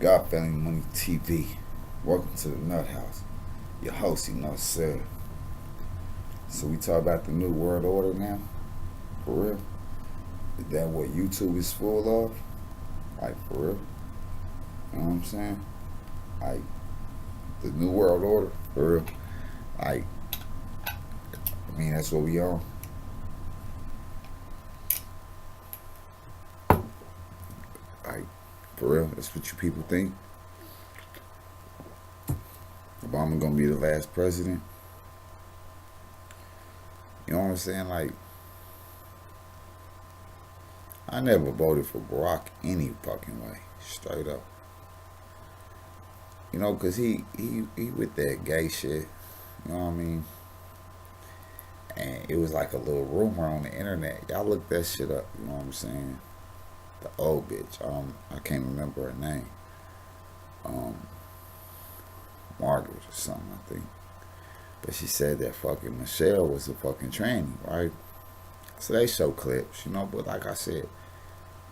God Family Money TV. Welcome to the Nut House. Your host, sir. So we talk about the New World Order now? For real? Is that what YouTube is full of? Like, for real? You know what I'm saying? Like, the New World Order? For real? Like, that's what we on. Like, for real? That's what you people think? Obama gonna be the last president? You know what I'm saying? Like, I never voted for Barack any fucking way. Straight up. You know, cause he with that gay shit. You know what I mean? And it was like a little rumor on the internet. Y'all look that shit up. You know what I'm saying? The old bitch. I can't remember her name. Margaret or something, I think. But she said that fucking Michelle was a fucking tranny, right? So they show clips, you know. But like I said,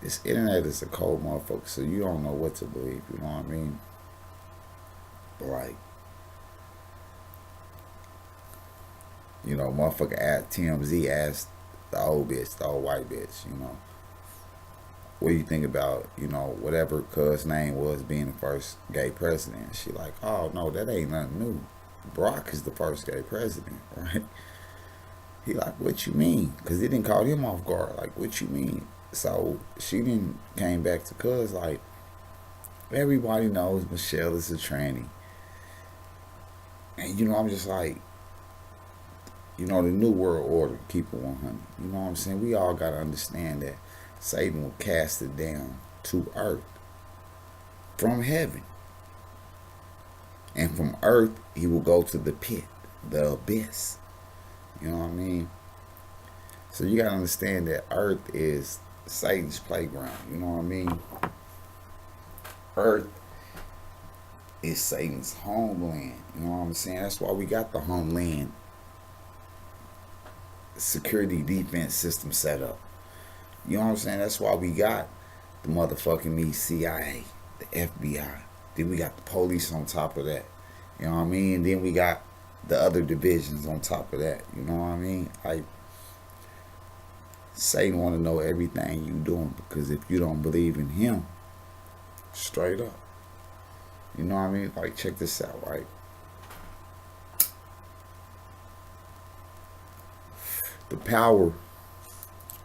this internet is a cold motherfucker, so you don't know what to believe. You know what I mean? But like, you know, motherfucker at TMZ asked the old bitch, the old white bitch, you know, what do you think about, you know, whatever cuz name was being the first gay president? She like, oh no, that ain't nothing new. Barack is the first gay president, right? He like, what you mean? Because it didn't caught him off guard. Like, what you mean? So she then came back to cuz like, everybody knows Michelle is a tranny. And you know, I'm just like, you know, the New World Order, keep it 100. You know what I'm saying? We all got to understand that Satan will cast it down to earth from heaven. And from earth, he will go to the pit, the abyss. You know what I mean? So you got to understand that earth is Satan's playground. You know what I mean? Earth is Satan's homeland. You know what I'm saying? That's why we got the homeland security defense system set up. You know what I'm saying? That's why we got the motherfucking CIA, the FBI. Then we got the police on top of that. You know what I mean? And then we got the other divisions on top of that. You know what I mean? Like, Satan want to know everything you doing, because if you don't believe in him, straight up. You know what I mean? Like, check this out, right? The power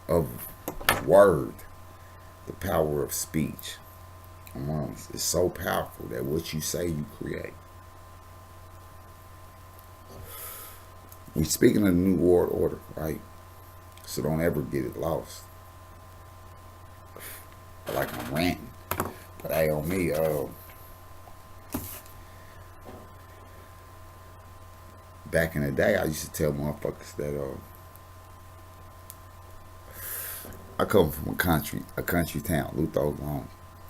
of word, the power of speech among us is so powerful that what you say, you create. We speaking of the New World Order, right? So don't ever get it lost. Like I'm ranting, but hey, on me, back in the day, I used to tell motherfuckers that I come from a country town, Luther, Oklahoma.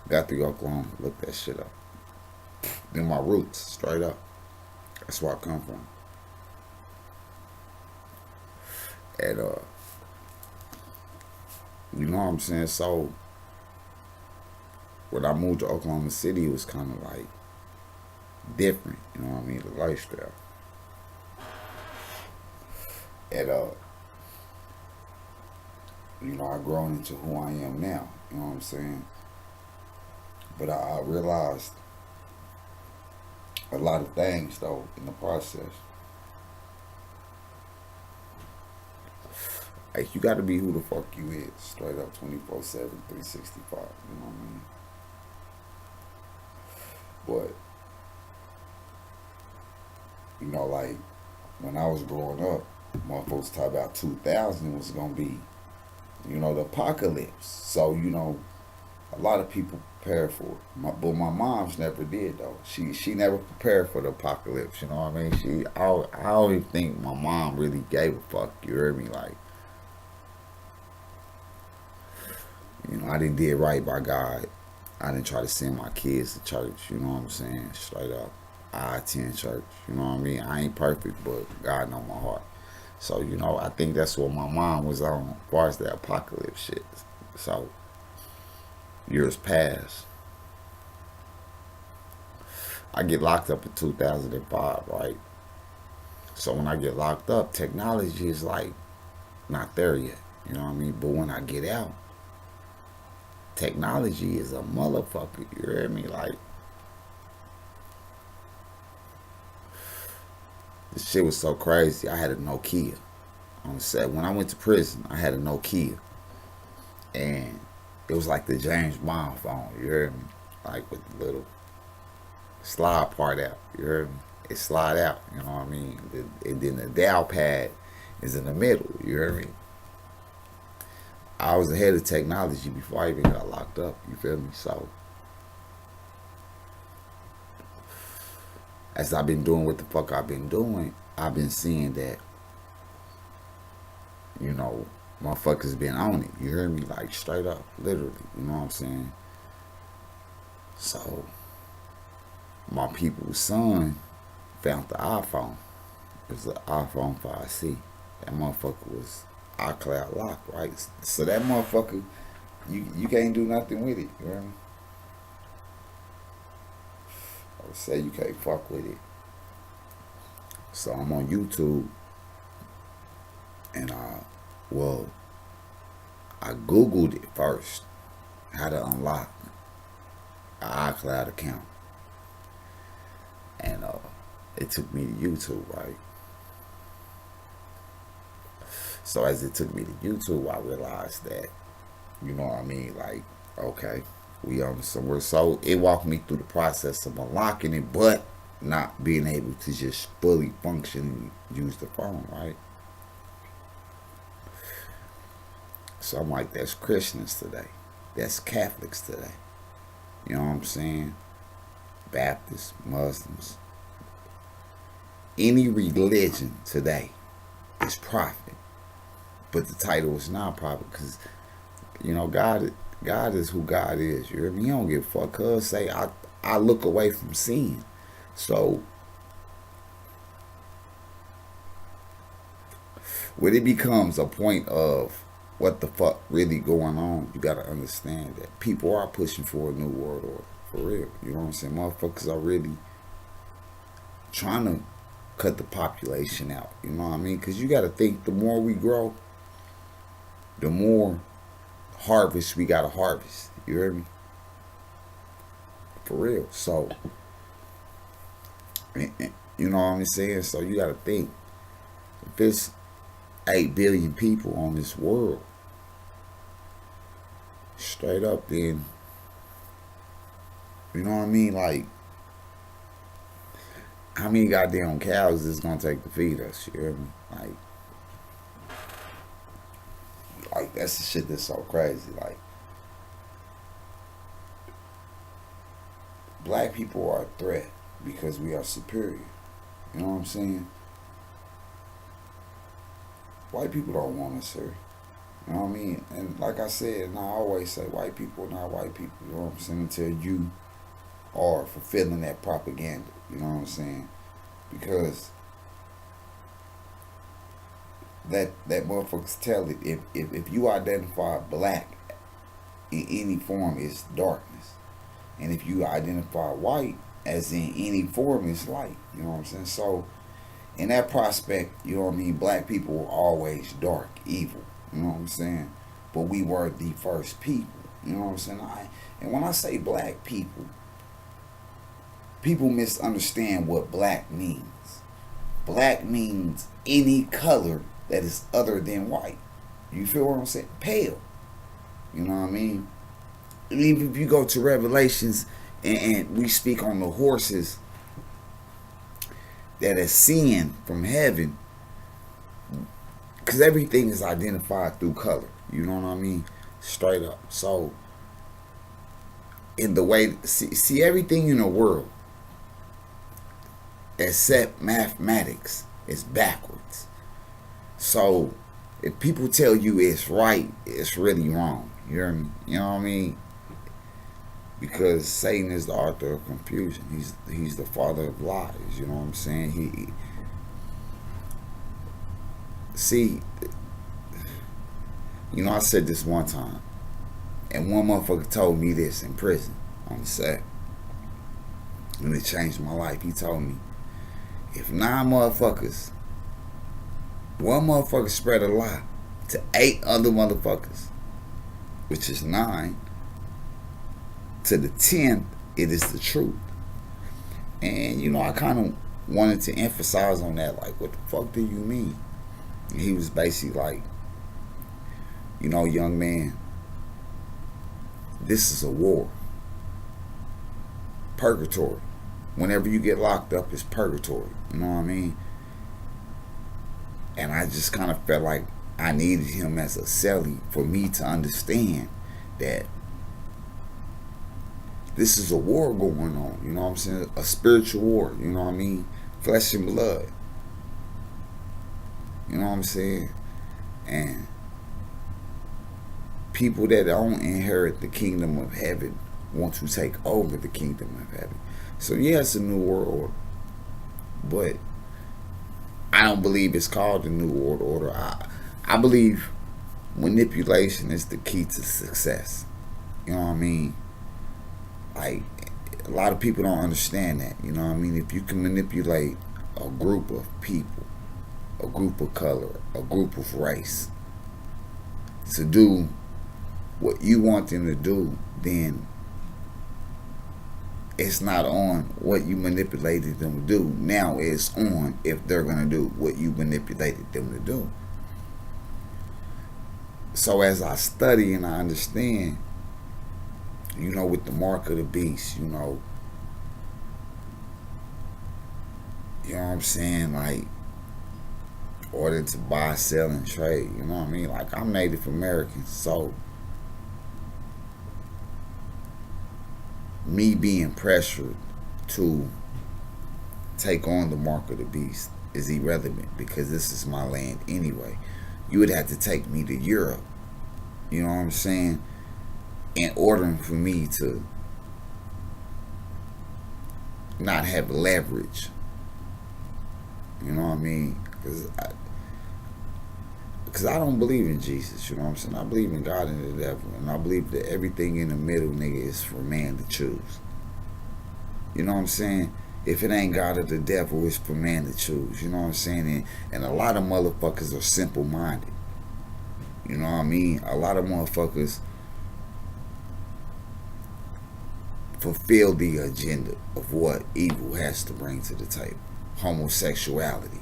Got through Oklahoma, looked that shit up. Then my roots, straight up. That's where I come from. And you know what I'm saying? So when I moved to Oklahoma City, it was kind of like different. You know what I mean? The lifestyle. And you know, I've grown into who I am now. You know what I'm saying? But I realized a lot of things, though, in the process. Like, you got to be who the fuck you is, straight up 24/7, 365. You know what I mean? But, you know, like, when I was growing up, motherfuckers talk about 2000 was going to be, you know, the apocalypse. So, you know, a lot of people prepare for it. But my mom's never did, though. She never prepared for the apocalypse, you know what I mean? I don't even think my mom really gave a fuck, you heard me? Like, you know, I didn't did right by God. I didn't try to send my kids to church, you know what I'm saying? Straight up. I attend church, you know what I mean? I ain't perfect, but God know my heart. So, you know, I think that's what my mom was on as far as the apocalypse shit. So, years passed. I get locked up in 2005, right? So when I get locked up, technology is like not there yet. You know what I mean? But when I get out, technology is a motherfucker. You hear me? Like, this shit was so crazy. I had a Nokia on the set. When I went to prison, I had a Nokia. And it was like the James Bond phone. You hear me? Like with the little slide part out. You heard me? It slide out. You know what I mean? And then the dial pad is in the middle. You heard me? I was ahead of technology before I even got locked up. You feel me? So as I've been doing what the fuck I've been doing, I've been seeing that, you know, motherfuckers been on it. You hear me? Like straight up, literally. You know what I'm saying? So my people's son found the iPhone. It was an iPhone 5C. That motherfucker was iCloud locked, right? So that motherfucker, you can't do nothing with it. You hear me? I would say you can't fuck with it. So I'm on YouTube, and I Googled it first, how to unlock an iCloud account. And it took me to YouTube, right? So as it took me to YouTube, I realized that, you know what I mean, like, okay, we on somewhere. So it walked me through the process of unlocking it, but not being able to just fully function and use the phone, right? So I'm like, that's Christians today. That's Catholics today. You know what I'm saying? Baptists, Muslims. Any religion today is prophet. But the title is not prophet because, you know, God is who God is. You hear me? He don't give a fuck. Cuz say, I look away from sin. So when it becomes a point of what the fuck really going on, you gotta understand that people are pushing for a new world order. For real. You know what I'm saying? Motherfuckers are really trying to cut the population out. You know what I mean? Because you gotta think the more we grow, the more harvest we gotta harvest. You hear me? For real. So, you know what I'm saying? So you gotta think, if it's 8 billion people on this world, straight up, then, you know what I mean? Like, how many goddamn cows is gonna take to feed us? You hear me? Like that's the shit that's so crazy. Like, black people are a threat because we are superior. You know what I'm saying? White people don't want us here. You know what I mean? And like I said, and I always say, white people are not white people. You know what I'm saying? Until you are fulfilling that propaganda. You know what I'm saying? Because that motherfuckers tell it, if you identify black in any form, it's darkness. And if you identify white as in any form, it's light. You know what I'm saying? So in that prospect, you know what I mean, black people were always dark, evil. You know what I'm saying? But we were the first people. You know what I'm saying? And when I say black people, people misunderstand what black means. Black means any color that is other than white. You feel what I'm saying? Pale. You know what I mean? Even if you go to Revelations and we speak on the horses that ascend from heaven, because everything is identified through color. You know what I mean? Straight up. So, in the way, see everything in the world, except mathematics, is backwards. So, if people tell you it's right, it's really wrong. You hear me? You know what I mean? Because Satan is the author of confusion. He's the father of lies. You know what I'm saying? See, you know, I said this one time, and one motherfucker told me this in prison on the set. And it changed my life. He told me, if one motherfucker spread a lie to 8 other motherfuckers, which is 9, to the 10th, it is the truth. And, I kind of wanted to emphasize on that, like, what the fuck do you mean? And he was basically like, young man, this is a war. Purgatory. Whenever you get locked up, it's purgatory. You know what I mean? And I just kind of felt like I needed him as a cellie for me to understand that this is a war going on. You know what I'm saying? A spiritual war. You know what I mean? Flesh and blood. You know what I'm saying? And people that don't inherit the kingdom of heaven want to take over the kingdom of heaven. So yeah, it's a new world order, but I don't believe it's called the new world order. I believe manipulation is the key to success. You know what I mean? Like, a lot of people don't understand that. You know what I mean? If you can manipulate a group of people, a group of color, a group of race, to do what you want them to do, then it's not on what you manipulated them to do. Now it's on if they're going to do what you manipulated them to do. So as I study and I understand, with the mark of the beast, you know what I'm saying? Like, order to buy, sell, and trade. You know what I mean? Like, I'm Native American, so me being pressured to take on the mark of the beast is irrelevant because this is my land anyway. You would have to take me to Europe, you know what I'm saying, in order for me to not have leverage. You know what I mean? Because I don't believe in Jesus, you know what I'm saying? I believe in God and the devil, and I believe that everything in the middle, nigga, is for man to choose. You know what I'm saying? If it ain't God or the devil, it's for man to choose. You know what I'm saying? And a lot of motherfuckers are simple-minded. You know what I mean? A lot of motherfuckers fulfill the agenda of what evil has to bring to the table. Homosexuality.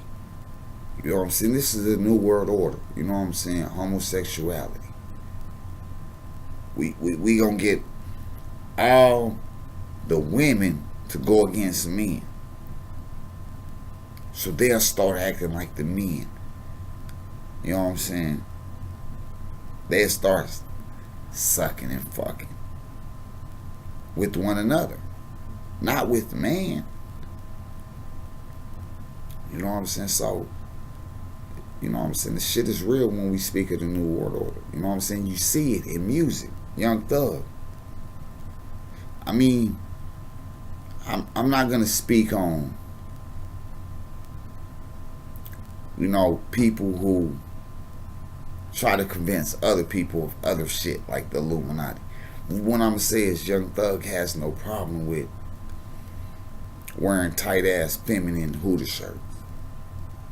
You know what I'm saying? This is a new world order. You know what I'm saying? Homosexuality. We gonna get all the women to go against men. So they'll start acting like the men. You know what I'm saying? They'll start sucking and fucking with one another. Not with the man. You know what I'm saying? So, you know what I'm saying? The shit is real when we speak of the New World Order. You know what I'm saying? You see it in music. Young Thug. I mean, I'm not going to speak on, people who try to convince other people of other shit like the Illuminati. What I'm going to say is Young Thug has no problem with wearing tight-ass feminine Hooter shirts,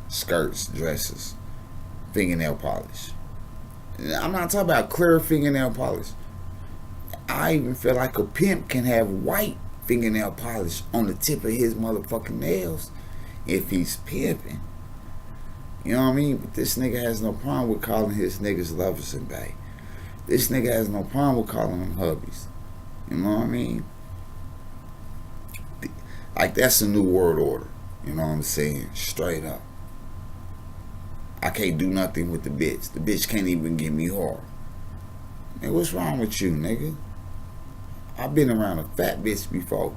skirts, dresses, fingernail polish. I'm not talking about clear fingernail polish. I even feel like a pimp can have white fingernail polish on the tip of his motherfucking nails if he's pimping. You know what I mean? But this nigga has no problem with calling his niggas lovers and bae. This nigga has no problem with calling them hubbies. You know what I mean? Like, that's a new world order. You know what I'm saying? Straight up. I can't do nothing with the bitch. The bitch can't even get me hard. Man, what's wrong with you, nigga? I've been around a fat bitch before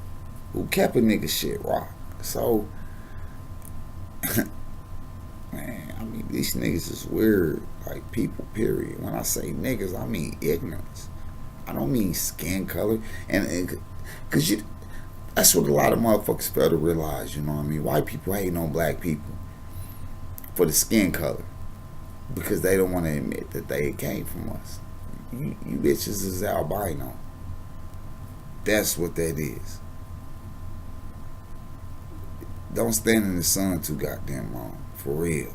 who kept a nigga shit rock. So, man, I mean, these niggas is weird. Like, people, period. When I say niggas, I mean ignorance. I don't mean skin color. And because that's what a lot of motherfuckers fail to realize, you know what I mean? White people hating on black people for the skin color because they don't want to admit that they came from us. You bitches is albino. That's what that is. don't stand in the sun too goddamn long. For real.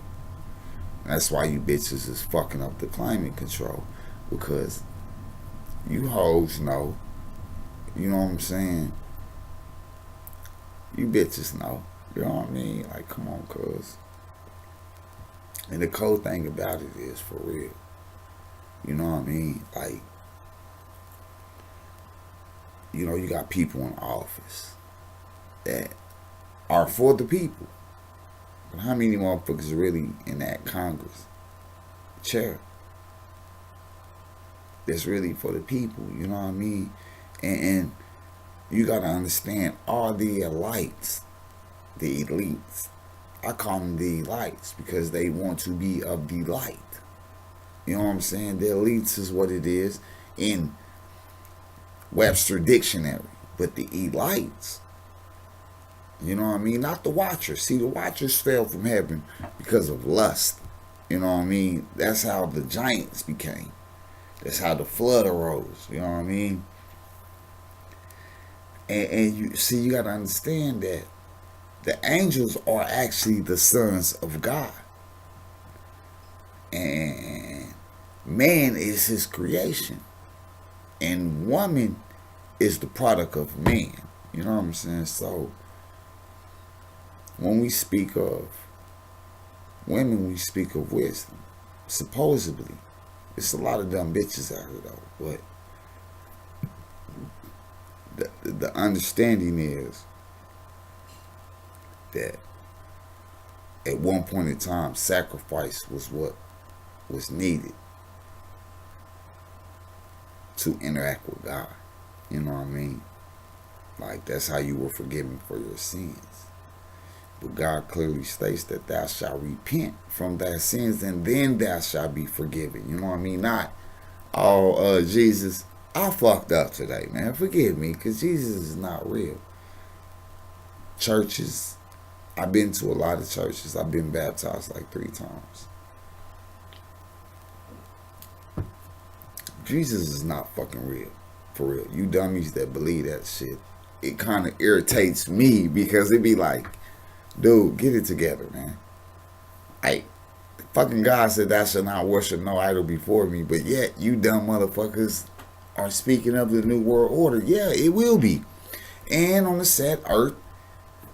That's why you bitches is fucking up the climate control. Because you hoes know. You know what I'm saying? You bitches know. You know what I mean? Like, come on, cuz. And the cold thing about it is, for real. You know what I mean? Like, you know, you got people in office that are for the people. But how many motherfuckers really in that Congress chair that's really for the people? You know what I mean? And you got to understand all the elites, the elites. I call them the elites because they want to be of the light. You know what I'm saying? The elites is what it is in Webster Dictionary. But the elites, you know what I mean? Not the watchers. See, the watchers fell from heaven because of lust. You know what I mean? That's how the giants became. That's how the flood arose. You know what I mean? And you see, you got to understand that the angels are actually the sons of God. And man is his creation. And woman is the product of man. You know what I'm saying? So, when we speak of women, we speak of wisdom. Supposedly. It's a lot of dumb bitches out here, though. But the understanding is that at one point in time, sacrifice was what was needed to interact with God. You know what I mean? Like, that's how you were forgiven for your sins. But God clearly states that thou shalt repent from thy sins and then thou shalt be forgiven. You know what I mean? Not, oh, Jesus, I fucked up today, man. Forgive me, because Jesus is not real. Churches, I've been to a lot of churches. I've been baptized like 3 times. Jesus is not fucking real. For real. You dummies that believe that shit, it kind of irritates me because it be like, dude, get it together, man. Fucking God said thou shalt not worship no idol before me, but yet you dumb motherfuckers are speaking of the New World Order. Yeah, it will be. And on the set, earth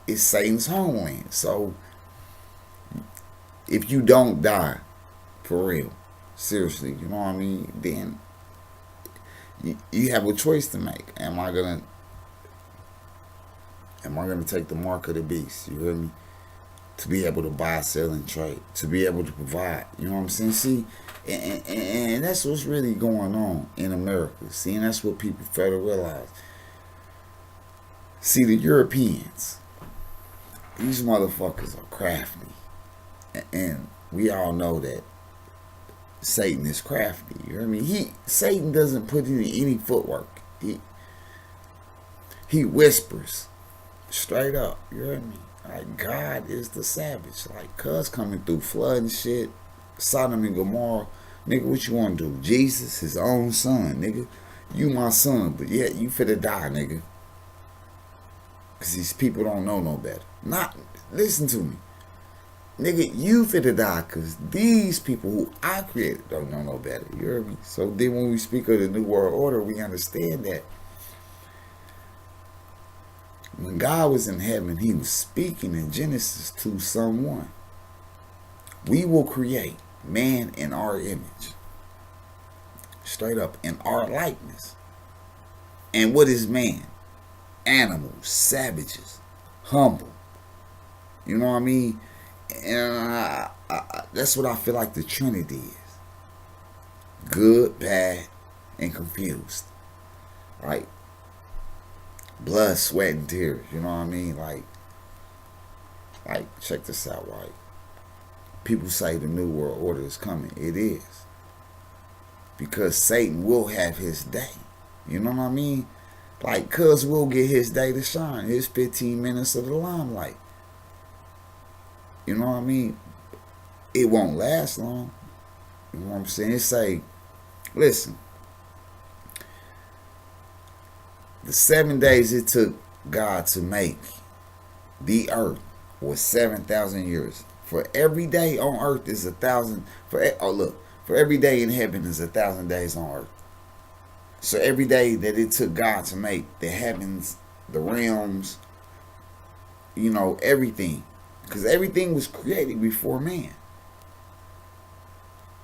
is Satan's homeland. So, if you don't die, for real, seriously, you know what I mean, then you have a choice to make. Am I gonna take the mark of the beast? You hear me? To be able to buy, sell, and trade. To be able to provide. You know what I'm saying? See, and that's what's really going on in America. See, and that's what people fail to realize. See, the Europeans, these motherfuckers are crafty. And we all know that Satan is crafty. You hear me? Satan doesn't put in any footwork. He whispers straight up. You hear me? Like, God is the savage. Like, cuz coming through flood and shit, Sodom and Gomorrah. Nigga, what you want to do? Jesus, his own son, nigga. You my son, but yet you finna die, nigga. Because these people don't know no better. Listen to me. Nigga, you finna die because these people who I created don't know no better. You hear me? So then when we speak of the New World Order, we understand that when God was in heaven, he was speaking in Genesis to someone. We will create man in our image. Straight up, in our likeness. And what is man? Animals, savages, humble. You know what I mean? And that's what I feel like the Trinity is. Good, bad, and confused. Right? Blood, sweat, and tears. You know what I mean? Like, check this out, right? People say the New World Order is coming. It is. Because Satan will have his day. You know what I mean? Like, cuz will get his day to shine. His 15 minutes of the limelight. You know what I mean? It won't last long. You know what I'm saying? It's like, listen. The 7 days it took God to make the earth was 7,000 years. For every day on earth is 1,000. For every day in heaven is 1,000 days on earth. So every day that it took God to make the heavens, the realms, everything, because everything was created before man.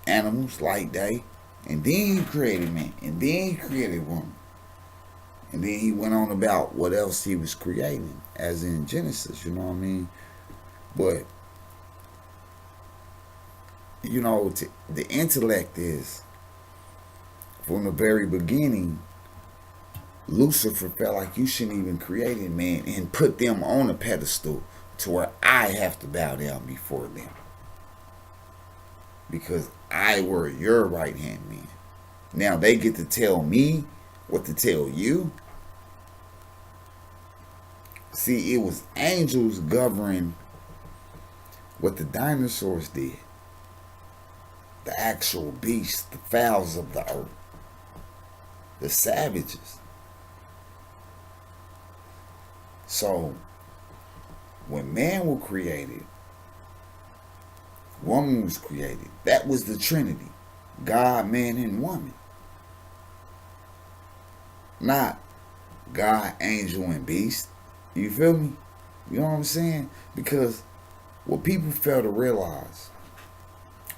Animals, light, day, and then he created man, and then he created woman, and then he went on about what else he was creating, as in Genesis. You know what I mean? But the intellect is, from the very beginning, Lucifer felt like you shouldn't even create a man and put them on a pedestal to where I have to bow down before them. Because I were your right hand man. Now they get to tell me what to tell you. See, it was angels governing what the dinosaurs did. The actual beasts, the fowls of the earth, the savages. So, when man was created, woman was created. That was the Trinity. God, man, and woman. Not God, angel, and beast. You feel me? You know what I'm saying? Because what people fail to realize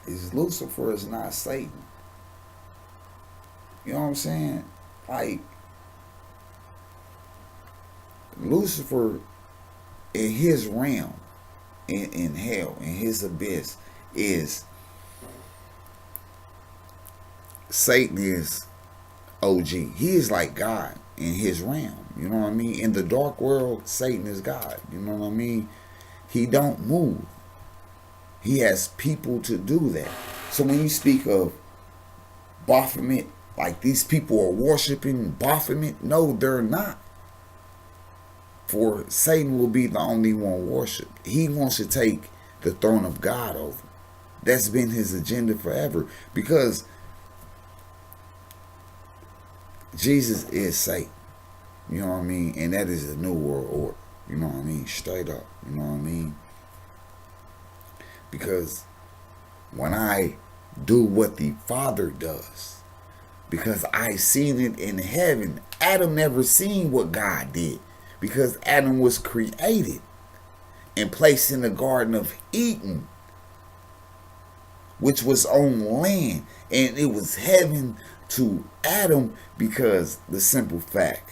is Lucifer is not Satan. You know what I'm saying? Like, Lucifer in his realm, in hell, in his abyss, is Satan is OG. He is like God in his realm. You know what I mean? In the dark world, Satan is God. You know what I mean? He don't move. He has people to do that. So when you speak of Baphomet, like these people are worshiping Baphomet, no, they're not. For Satan will be the only one worshipped. He wants to take the throne of God over. That's been his agenda forever. Because Jesus is Satan. You know what I mean? And that is the new world order. You know what I mean? Straight up. You know what I mean? Because when I do what the Father does, because I seen it in heaven, Adam never seen what God did. Because Adam was created and placed in the Garden of Eden, which was on land. And it was heaven to Adam because the simple fact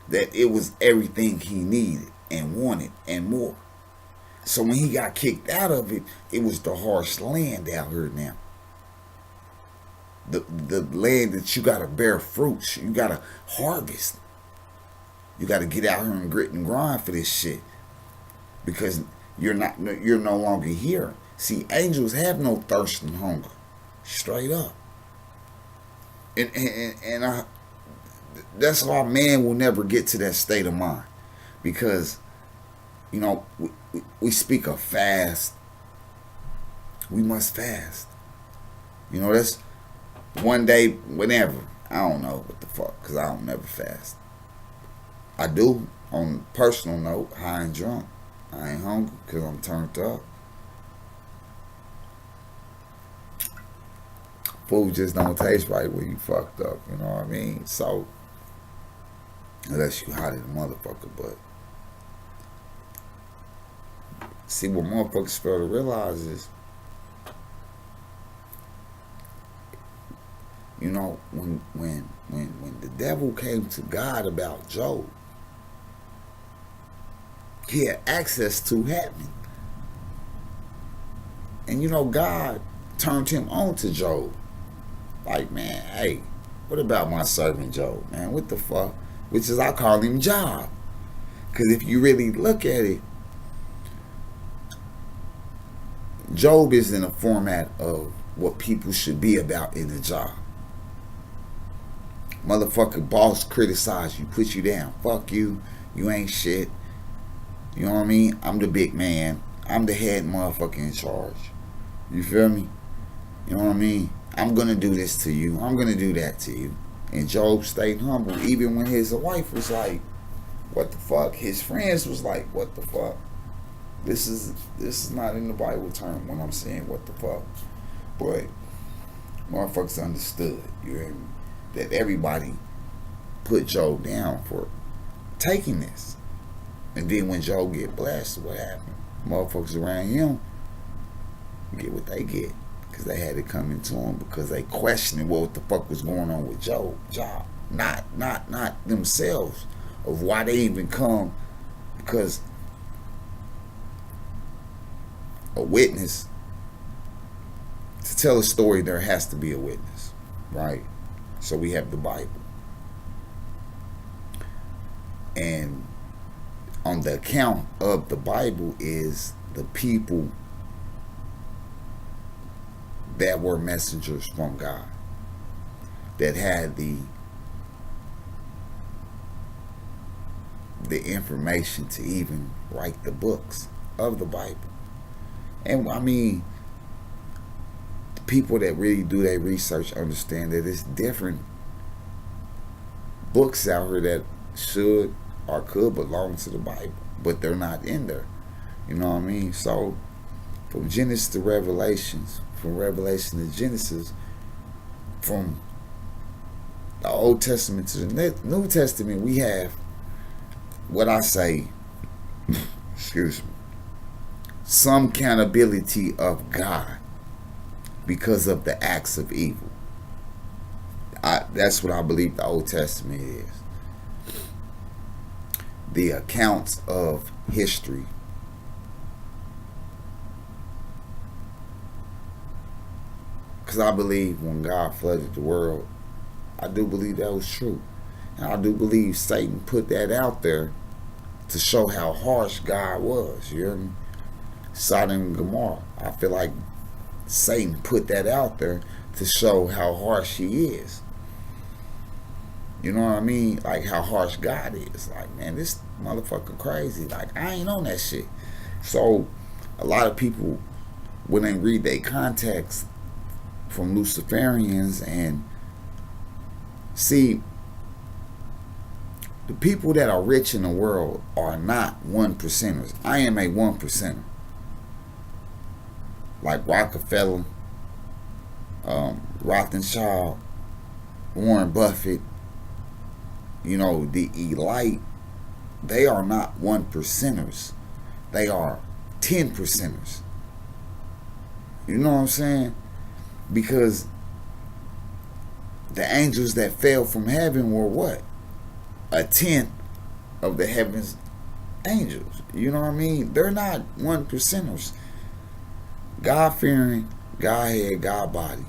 that it was everything he needed and wanted and more. So when he got kicked out of it, it was the harsh land out here now. The land that you got to bear fruits. You got to harvest. You got to get out here and grit and grind for this shit. Because you're no longer here. See, angels have no thirst and hunger. Straight up. And that's why man will never get to that state of mind. Because, we speak of fast. We must fast. That's one day, whenever. I don't know what the fuck, because I don't never fast. I do, on a personal note, high and drunk. I ain't hungry because I'm turned up. Food just don't taste right when you fucked up, you know what I mean? So, unless you hot as a motherfucker, but see, what motherfuckers fail to realize is, when the devil came to God about Job, he had access to heaven. And God turned him on to Job. Like, man, hey, what about my servant Job, man? What the fuck? Which is, I call him Job. Because if you really look at it, Job is in a format of what people should be about in a job. Motherfucking boss criticize you, put you down. Fuck you. You ain't shit. You know what I mean? I'm the big man. I'm the head motherfucker in charge. You feel me? You know what I mean? I'm going to do this to you. I'm going to do that to you. And Job stayed humble. Even when his wife was like, what the fuck? His friends was like, what the fuck? This is not in the Bible term when I'm saying what the fuck. But motherfuckers understood, you hear me? That everybody put Joe down for taking this. And then when Joe get blasted, what happened? Motherfuckers around him get what they get. Because they had to come into him because they questioned what the fuck was going on with Joe. Job. Not themselves of why they even come. Because a witness, to tell a story, there has to be a witness, right? So we have the Bible. And on the account of the Bible is the people that were messengers from God, that had the information to even write the books of the Bible. And I mean, the people that really do their research understand that it's different books out here that should or could belong to the Bible, but they're not in there. You know what I mean? So from Genesis to Revelations, from Revelation to Genesis, from the Old Testament to the New Testament, we have what I say, excuse me, some accountability of God because of the acts of evil. That's what I believe the Old Testament is. The accounts of history. Because I believe when God flooded the world, I do believe that was true. And I do believe Satan put that out there to show how harsh God was. You hear me? Sodom and Gomorrah. I feel like Satan put that out there to show how harsh he is. You know what I mean? Like how harsh God is. Like, man, this motherfucker crazy. Like, I ain't on that shit. So a lot of people, when they read their context from Luciferians, and see, the people that are rich in the world are not 1%ers. I am a 1%er. Like Rockefeller, Rothschild, Warren Buffett, you know, the elite, they are not 1%ers. They are 10%ers. You know what I'm saying? Because the angels that fell from heaven were what? A tenth of the heaven's angels. You know what I mean? They're not 1%ers. God-fearing, Godhead, God-body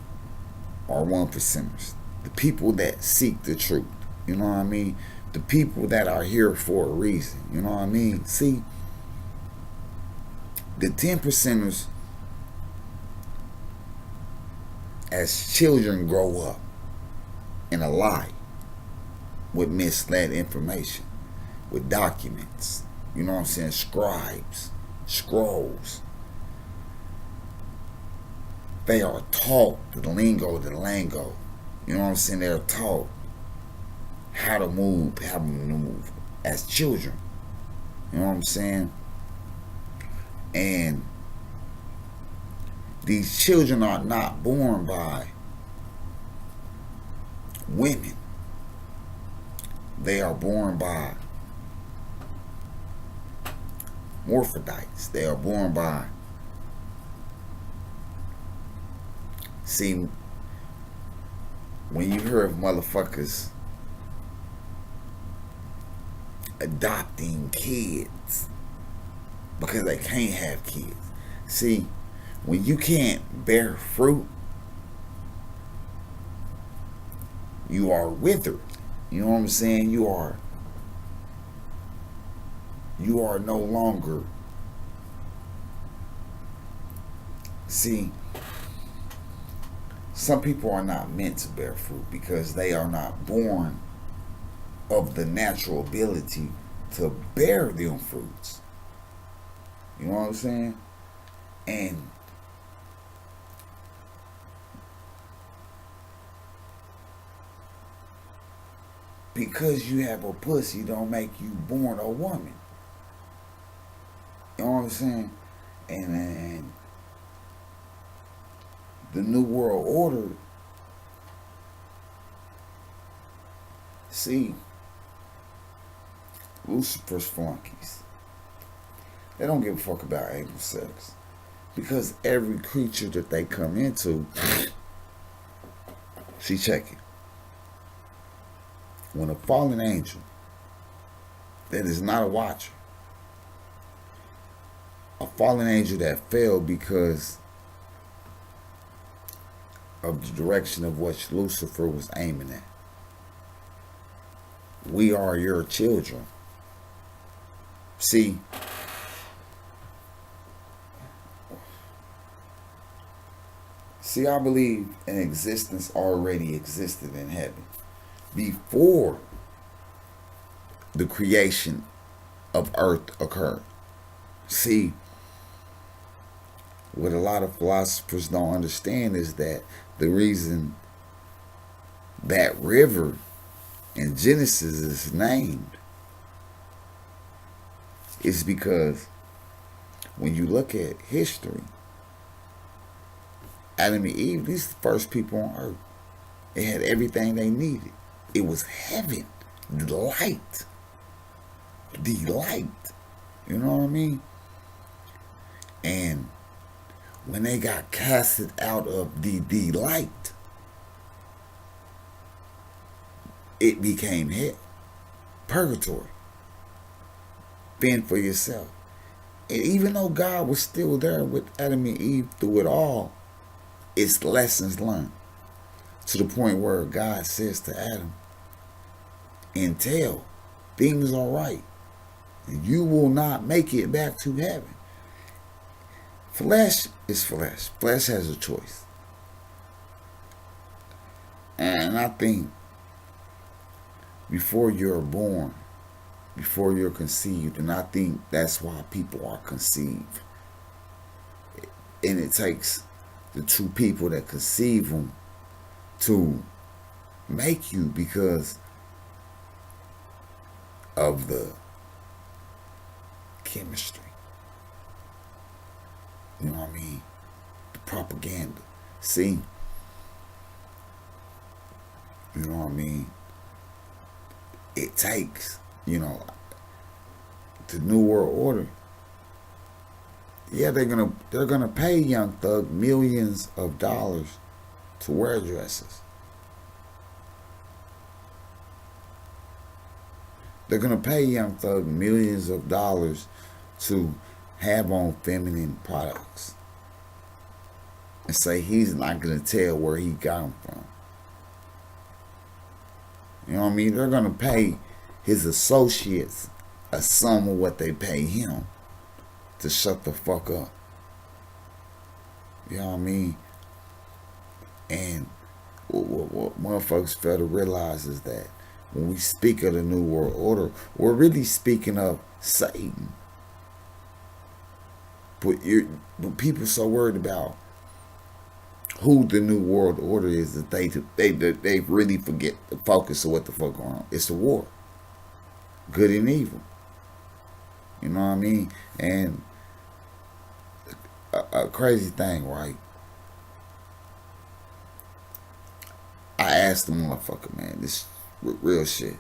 are 1%ers. The people that seek the truth. You know what I mean? The people that are here for a reason. You know what I mean? See, the 10%ers, as children grow up in a lie with misled information, with documents, you know what I'm saying, scribes, scrolls. They are taught the lingo, the lango. You know what I'm saying? They're taught how to move as children. You know what I'm saying? And these children are not born by women. They are born by morphodites. They are born by, see, when you hear of motherfuckers adopting kids because they can't have kids. See, when you can't bear fruit, you are withered. You know what I'm saying? You are no longer. See, some people are not meant to bear fruit because they are not born of the natural ability to bear them fruits. You know what I'm saying? And because you have a pussy don't make you born a woman. You know what I'm saying? And the New World Order, see, Lucifer's flunkies. They don't give a fuck about anal sex. Because every creature that they come into, see, check it. When a fallen angel that is not a watcher, a fallen angel that fell because of the direction of what Lucifer was aiming at. We are your children. See, I believe an existence already existed in heaven before the creation of earth occurred. See, what a lot of philosophers don't understand is that the reason that river in Genesis is named is because when you look at history, Adam and Eve, these are the first people on earth. They had everything they needed. It was heaven, delight. Delight. You know what I mean? And when they got casted out of the delight, it became hell. Purgatory. Fend for yourself. And even though God was still there with Adam and Eve through it all, it's lessons learned. To the point where God says to Adam, until things are right, you will not make it back to heaven. Flesh is flesh. Flesh has a choice. And I think before you're born, before you're conceived, and I think that's why people are conceived. And it takes the two people that conceive them to make you because of the chemistry. You know what I mean? The propaganda. See? You know what I mean? It takes, the New World Order. Yeah, they're gonna pay Young Thug millions of dollars to wear dresses. They're gonna pay Young Thug millions of dollars to have on feminine products and say he's not gonna tell where he got them from. You know what I mean? They're gonna pay his associates a sum of what they pay him to shut the fuck up. You know what I mean? And what motherfuckers fail to realize is that when we speak of the New World Order, we're really speaking of Satan. But people so worried about who the New World Order is that they really forget the focus of what the fuck going on. It's a war. Good and evil. You know what I mean? And a crazy thing, right? I asked the motherfucker, man, this real shit.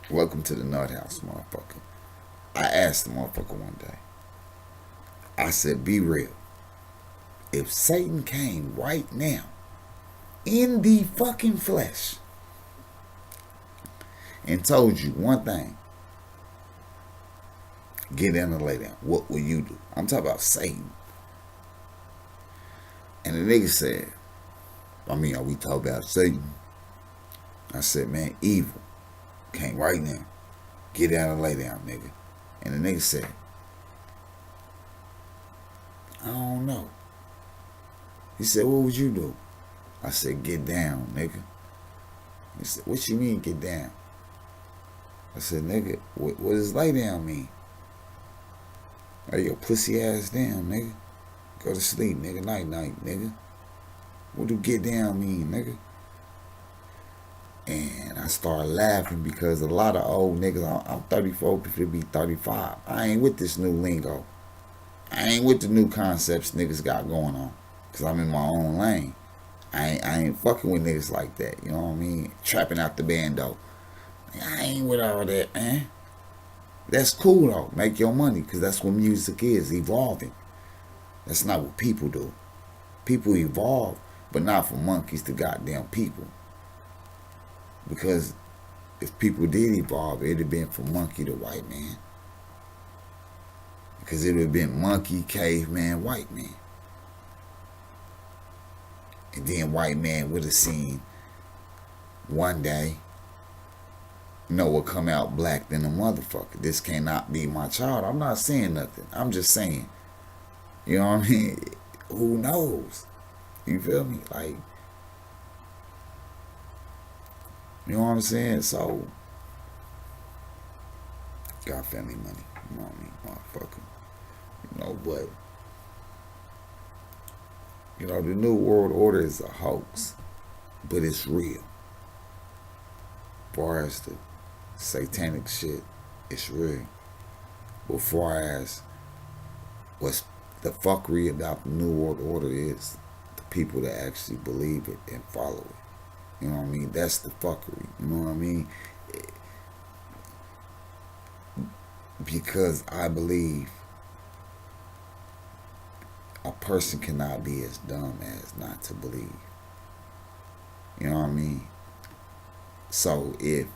Welcome to the Nut House, motherfucker. I asked the motherfucker one day. I said, be real. If Satan came right now in the fucking flesh and told you one thing, get in and lay down, what will you do? I'm talking about Satan. And the nigga said, are we talking about Satan? I said, man, evil came right now. Get down and lay down, nigga. And the nigga said, I don't know. He said, what would you do? I said, get down, nigga. He said, what you mean get down? I said, nigga, what does lay down mean? Lay your pussy ass down, nigga. Go to sleep, nigga. Night, night, nigga. What do get down mean, nigga? And I started laughing because a lot of old niggas, I'm 34, to be 35. I ain't with this new lingo. I ain't with the new concepts niggas got going on. Cause I'm in my own lane. I ain't fucking with niggas like that. You know what I mean? Trapping out the bando. I ain't with all that, man. That's cool though. Make your money, cause that's what music is, evolving. That's not what people do. People evolve, but not from monkeys to goddamn people. Because if people did evolve, it'd have been from monkey to white man. Because it would have been monkey, caveman, white man. And then white man would have seen one day Noah come out black than a motherfucker. This cannot be my child. I'm not saying nothing. I'm just saying. You know what I mean? Who knows? You feel me? Like, you know what I'm saying? So, got family money. You know what I mean? Motherfucker. You know, but, you know, the New World Order is a hoax. But it's real. As far as the satanic shit, it's real. But far as what's the fuckery about the New World Order is the people that actually believe it and follow it. You know what I mean? That's the fuckery. You know what I mean? Because I believe a person cannot be as dumb as not to believe. You know what I mean? So if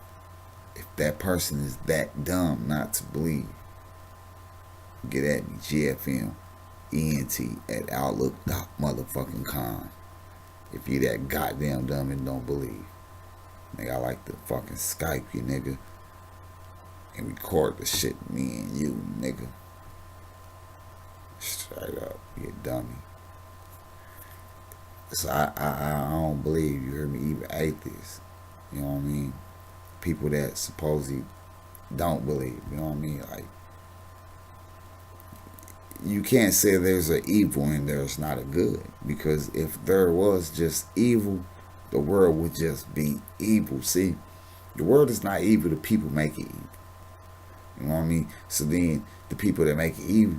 that person is that dumb not to believe, get at me, GFM ENT at outlook.motherfucking.com. If you that goddamn dumb and don't believe. Nigga, I like to fucking Skype you, nigga. And record the shit, me and you, nigga. Straight up, you dummy. So I don't believe, you hear me, even atheists. You know what I mean? People that supposedly don't believe, you know what I mean? Like, you can't say there's an evil and there's not a good. Because if there was just evil, the world would just be evil. See, the world is not evil, the people make it evil. You know what I mean? So then the people that make it evil,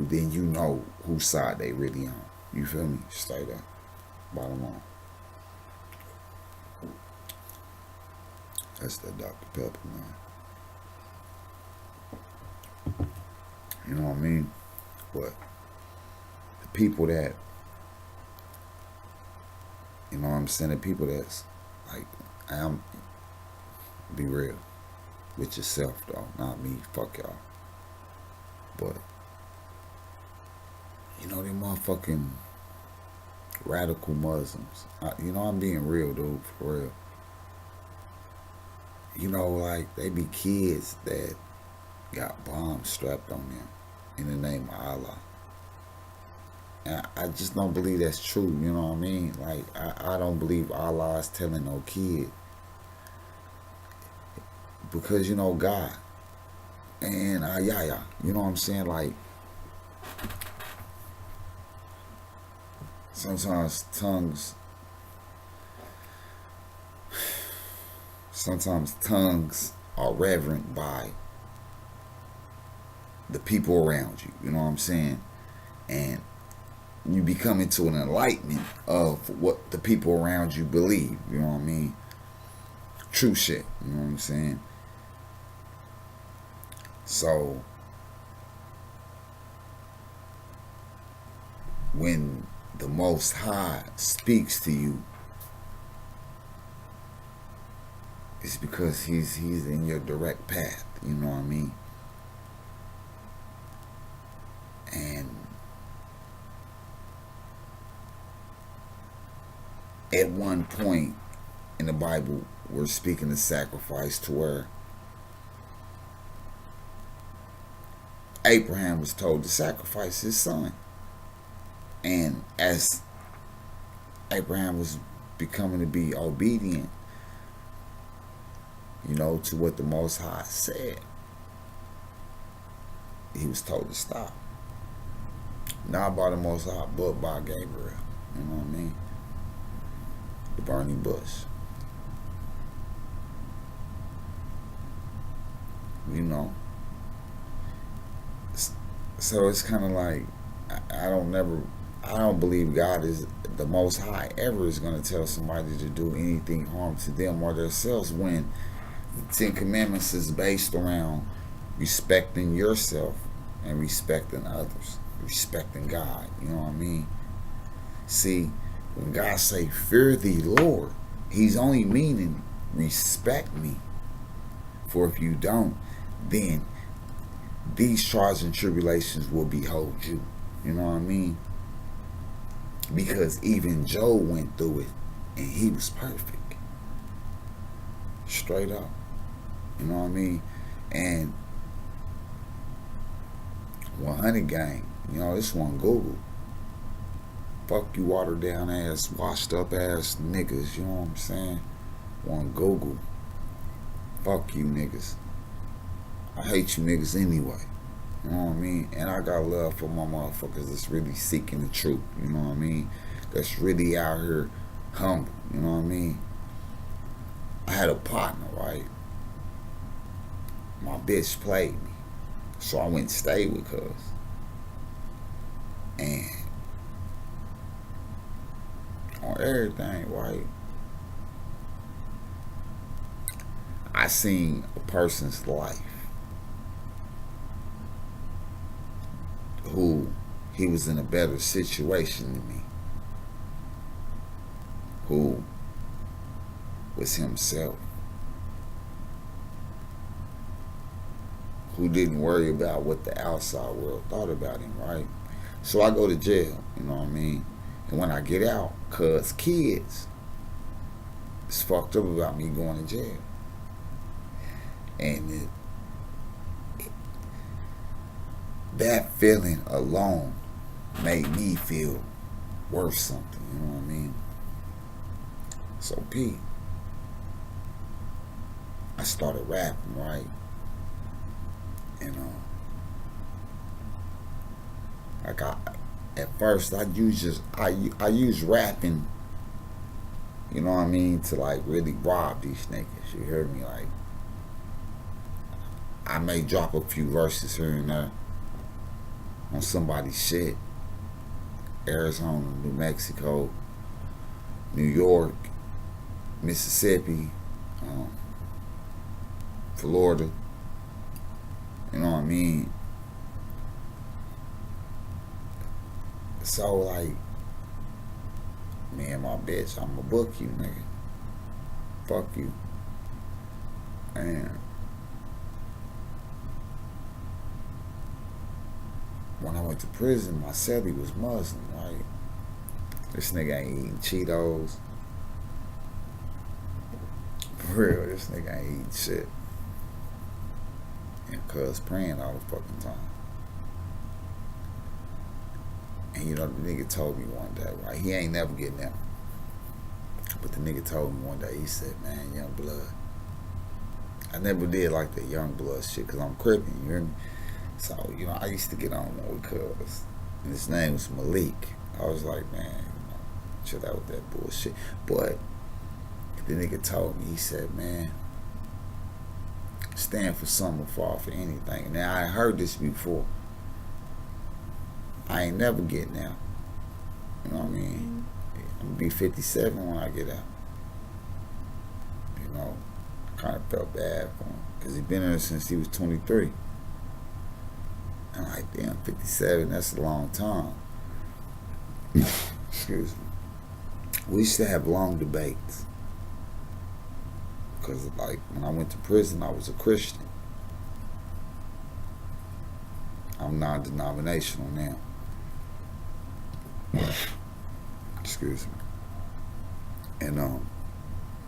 then you know whose side they really on. You feel me? Straight up. Bottom line. That's the Dr. Pepper, man. You know what I mean? But the people that, you know what I'm saying, the people that's like, be real with yourself though, not me, fuck y'all. But, you know, them motherfucking radical Muslims, you know, I'm being real, dude, for real. You know, like, they be kids that got bombs strapped on them in the name of Allah. And I just don't believe that's true, you know what I mean? Like, I don't believe Allah is telling no kid. Because, you know, God. And Ayaya, you know what I'm saying? Like, sometimes tongues are reverent by the people around you, you know what I'm saying? And you become into an enlightenment of what the people around you believe, you know what I mean? True shit, you know what I'm saying? So, when the Most High speaks to you, it's because he's in your direct path, you know what I mean? And at one point in the Bible, we're speaking of sacrifice to where Abraham was told to sacrifice his son. And as Abraham was becoming to be obedient, you know, to what the Most High said, he was told to stop. Not by the Most High, but by Gabriel. You know what I mean? The burning bush. You know, So it's kind of like I don't believe God is the Most High ever is going to tell somebody to do anything harm to them or themselves when the Ten Commandments is based around respecting yourself and respecting others, respecting God. You know what I mean? See, when God say fear thee, Lord, He's only meaning respect me. For if you don't, then these trials and tribulations will behold you. You know what I mean? Because even Job went through it and he was perfect. Straight up. You know what I mean? And 100 gang, you know, this one Google. Fuck you watered down ass, washed up ass niggas, you know what I'm saying? One Google. Fuck you niggas. I hate you niggas anyway. You know what I mean? And I got love for my motherfuckers that's really seeking the truth. You know what I mean? That's really out here humble. You know what I mean? I had a partner, right? My bitch played me. So I went and stayed with cuz. And on everything, right? I seen a person's life who he was in a better situation than me, who was himself, who didn't worry about what the outside world thought about him, right? So I go to jail, you know what I mean? And when I get out, cuz kids, it's fucked up about me going to jail. And that feeling alone made me feel worth something, you know what I mean? So Pete, I started rapping, right? And like at first I use rapping, you know what I mean, to like really rob these niggas. You hear me? Like I may drop a few verses here and there on somebody's shit. Arizona, New Mexico, New York, Mississippi, Florida. You know what I mean? So like, me and my bitch, I'ma book you, nigga. Fuck you. And when I went to prison, my cellie was Muslim, right? This nigga ain't eating Cheetos. For real, this nigga ain't eating shit. And cuz praying all the fucking time. And you know, the nigga told me one day, right? He ain't never getting them. But the nigga told me one day, he said, man, young blood. I never did like that young blood shit because I'm crippin', you hear me? So, you know, I used to get on with cuz. And his name was Malik. I was like, man, you know, chill out with that bullshit. But the nigga told me, he said, man, stand for something or fall for anything. Now, I heard this before. I ain't never getting out. You know what I mean? I'm gonna be 57 when I get out. You know, I kind of felt bad for him because he been in there since he was 23. And like, damn, 57, that's a long time. Excuse me. We used to have long debates. Because, like, when I went to prison, I was a Christian. I'm non-denominational now. Excuse me. And,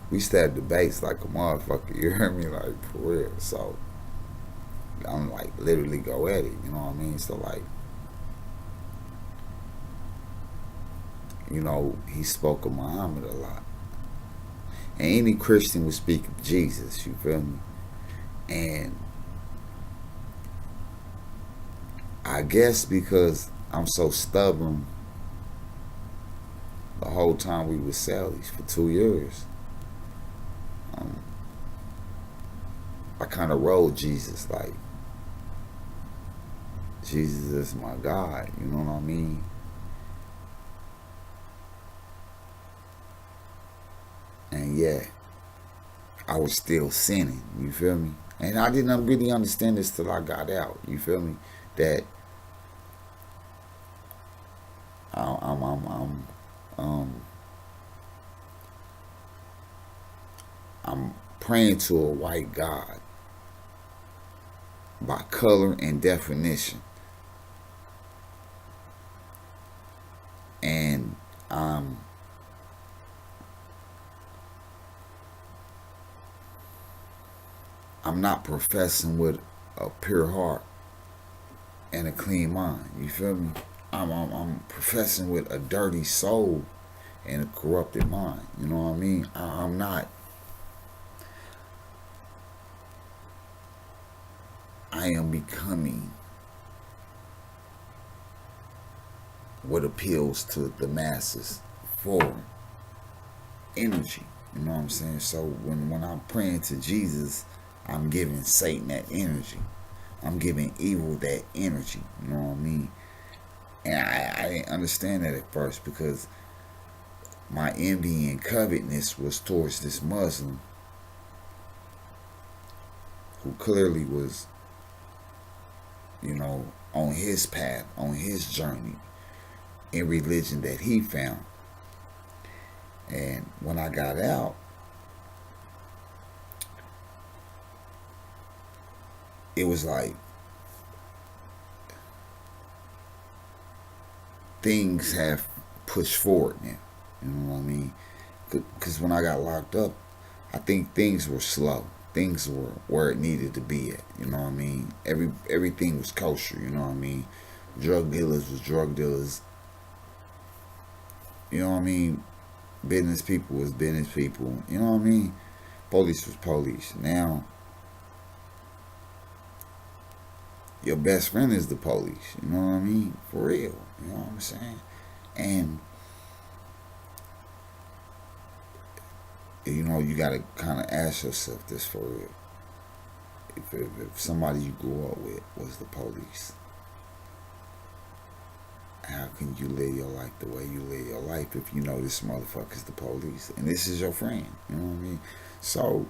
we used to have debates like a motherfucker, you hear me? Like, for real. So, I'm like, literally go at it, you know what I mean? So, like, you know, he spoke of Muhammad a lot. And any Christian would speak of Jesus, you feel me? And I guess because I'm so stubborn, the whole time we was cellies for 2 years, I kind of rode Jesus like, Jesus is my God. You know what I mean? And yet, I was still sinning. You feel me? And I didn't really understand this till I got out. You feel me? That I'm um, I'm praying to a white God by color and definition, and I'm not professing with a pure heart and a clean mind. You feel me? I'm professing with a dirty soul and a corrupted mind. You know what I mean? I'm not. I am becoming what appeals to the masses for energy. You know what I'm saying? So when I'm praying to Jesus, I'm giving Satan that energy. I'm giving evil that energy. You know what I mean? And I didn't understand that at first because my envy and covetousness was towards this Muslim who clearly was, you know, on his path, on his journey in religion that he found. And when I got out, it was like things have pushed forward now. You know what I mean? Because when I got locked up, I think things were slow. Things were where it needed to be at. You know what I mean? Everything was kosher. You know what I mean? Drug dealers was drug dealers. You know what I mean? Business people was business people. You know what I mean? Police was police. Now, your best friend is the police. You know what I mean? For real. You know what I'm saying? And you know, you gotta kind of ask yourself this for real. If somebody you grew up with was the police, how can you live your life the way you live your life if you know this motherfucker's the police and this is your friend? You know what I mean? So,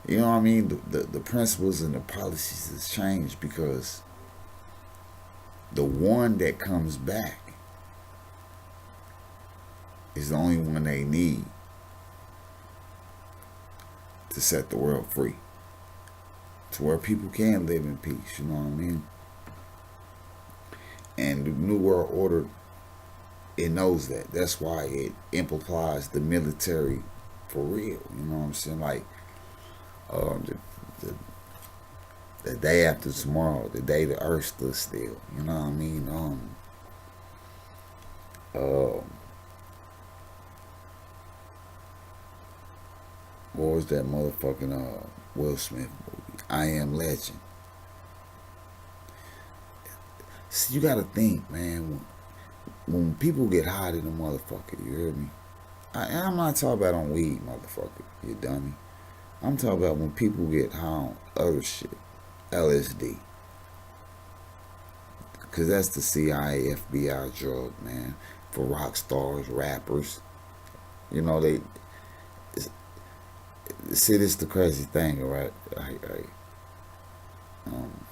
you know what I mean? The principles and the policies has changed because the one that comes back is the only one they need to set the world free, to where people can live in peace. You know what I mean? And the New World Order, it knows that. That's why it implies the military for real. You know what I'm saying? Like the, the day after tomorrow, the day the earth stood still. You know what I mean? Uh, what was that motherfucking Will Smith movie? I Am Legend. See, you gotta think, man. When people get hot in a motherfucker, you hear me? I'm not talking about on weed, motherfucker, you dummy. I'm talking about when people get high on other shit, LSD. Because that's the CIA, FBI drug, man. For rock stars, rappers. You know, they. See, this is the crazy thing, right? Um,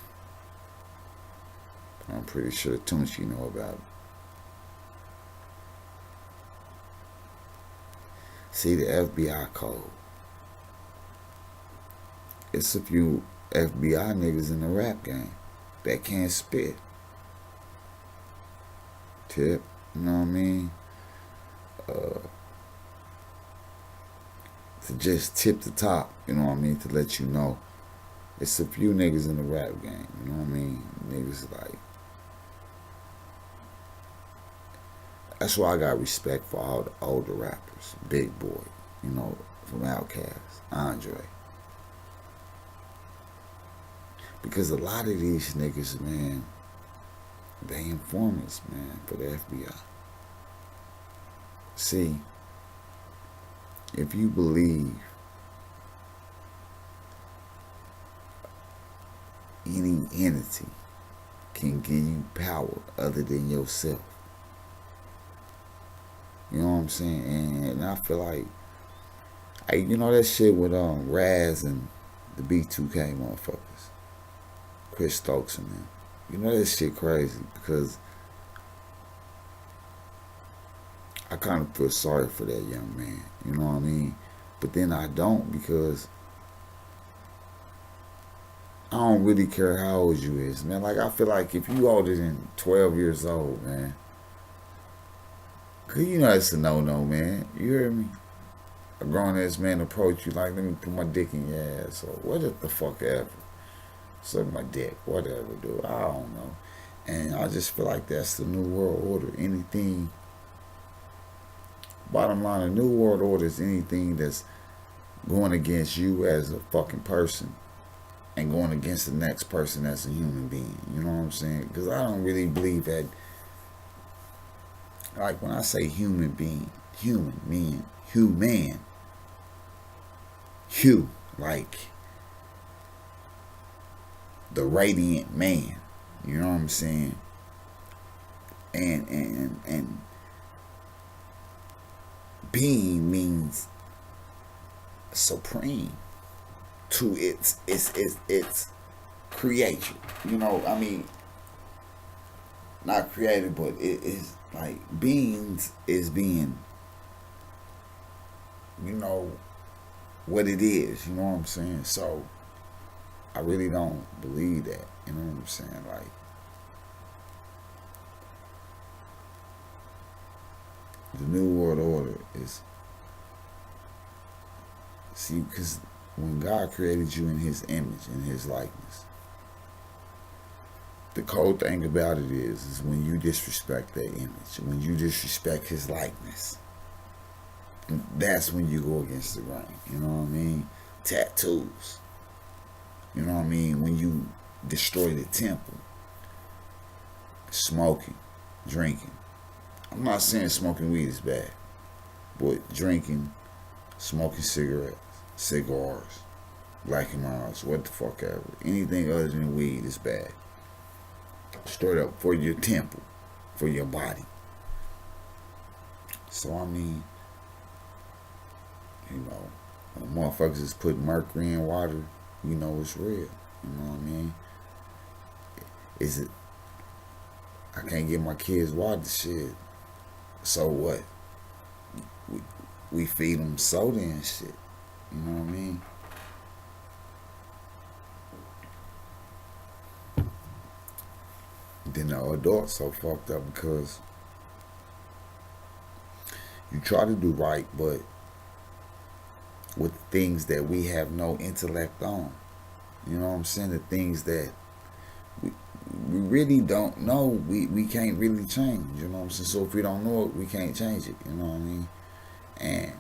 I'm pretty sure Tunchi know about it. See, the FBI code. It's a few FBI niggas in the rap game that can't spit. Tip, you know what I mean? Uh, to just tip the top, you know what I mean? To let you know. It's a few niggas in the rap game, you know what I mean? Niggas like. That's why I got respect for all the older rappers. Big Boy, you know, from Outkast, Andre. Because a lot of these niggas, man, they informants, man, for the FBI. See, if you believe any entity can give you power other than yourself. You know what I'm saying? And I feel like, you know that shit with Raz and the B2K motherfuckers, Chris Stokes and them. You know that shit crazy because I kind of feel sorry for that young man. You know what I mean? But then I don't because I don't really care how old you is, man. Like I feel like if you older than 12 years old, man, cause you know it's a no-no, man. You hear me? A grown-ass man approach you like, let me put my dick in your ass or whatever the fuck ever. Suck my dick, whatever, dude. I don't know. And I just feel like that's the new world order. Anything, bottom line, the new world order is anything that's going against you as a fucking person and going against the next person as a human being. You know what I'm saying? Because I don't really believe that, like when I say human being, human, mean, human, like the radiant man. You know what I'm saying? And being means supreme to its creator. You know, I mean, not created, but it is like beings is being, you know, what it is. You know what I'm saying? So I really don't believe that. You know what I'm saying? Like, the new world order is, see, because when God created you in his image, in his likeness, the cold thing about it is when you disrespect that image, when you disrespect his likeness, that's when you go against the grain. You know what I mean? Tattoos. You know what I mean? When you destroy the temple, smoking, drinking. I'm not saying smoking weed is bad, but drinking, smoking cigarettes, cigars, Black and Miles, what the fuck ever. Anything other than weed is bad. Straight up for your temple, for your body. So I mean, you know, when motherfuckers is putting mercury in water, you know it's real. You know what I mean? Is it? I can't get my kids water, shit. So what? We feed them soda and shit. You know what I mean? Then the adults so fucked up because you try to do right, but with things that we have no intellect on. You know what I'm saying? The things that we really don't know, we can't really change. You know what I'm saying? So if we don't know it, we can't change it. You know what I mean? And,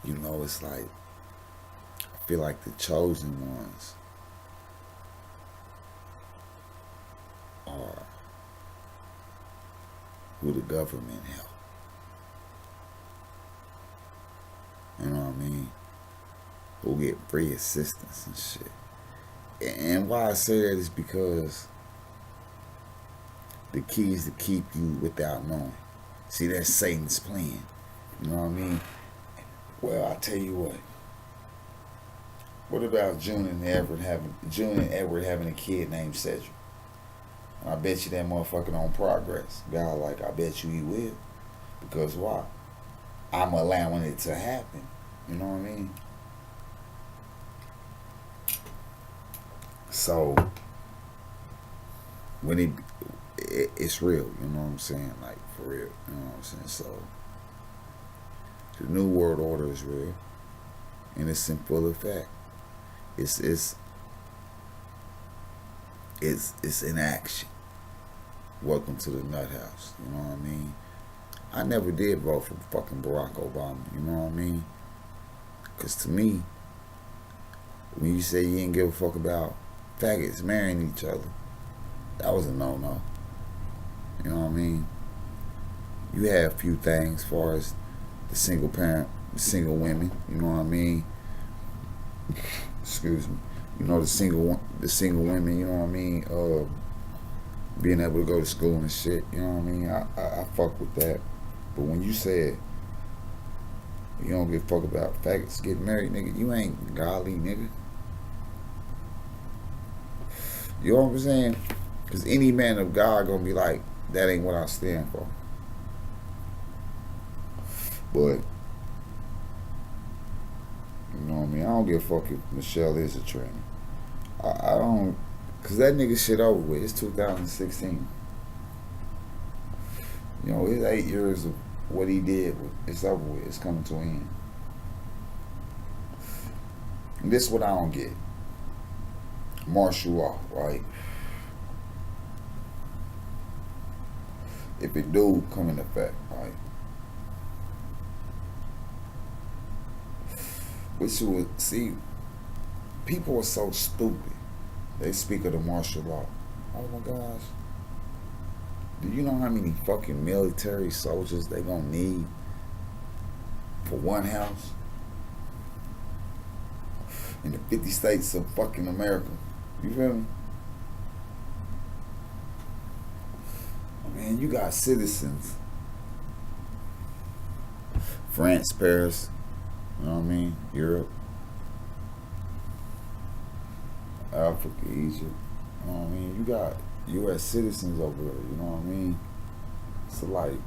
you know, it's like, I feel like the chosen ones are who the government help. You know what I mean? Who get free assistance and shit. And why I say that is because the key is to keep you without knowing. See, that's Satan's plan. You know what I mean? Well, I'll tell you what. What about June and Edward having a kid named Cedric? I bet you that motherfucker don't progress. God, like, I bet you he will. Because why? I'm allowing it to happen. You know what I mean? So, when it's real, you know what I'm saying? Like, for real, you know what I'm saying? So, the new world order is real, and it's in full effect. It's in action. Welcome to the nut house. You know what I mean? I never did vote for fucking Barack Obama. You know what I mean? Because to me, when you say you didn't give a fuck about faggots marrying each other, that was a no-no. You know what I mean? You have a few things as far as the single parent, the single women. You know what I mean? Excuse me. You know, the single women. You know what I mean? Being able to go to school and shit. You know what I mean? I fuck with that. But when you said you don't give a fuck about faggots getting married, nigga, you ain't godly, nigga. You know what I'm saying? Because any man of God gonna be like, that ain't what I stand for. But you know what I mean? I don't give a fuck if Michelle is a tranny. I don't, cause that nigga shit over with. It's 2016. You know, his 8 years of what he did, it's over with. It's coming to an end. And this is what I don't get. Martial law, right? If it do come into effect, right? Which would see, people are so stupid. They speak of the martial law. Oh my gosh. Do you know how many fucking military soldiers they gonna need for one house? In the 50 states of fucking America. You feel me? Man, you got citizens. France, Paris, you know what I mean? Europe, Africa, Egypt, you know what I mean? You got U.S. citizens over there, you know what I mean? So like,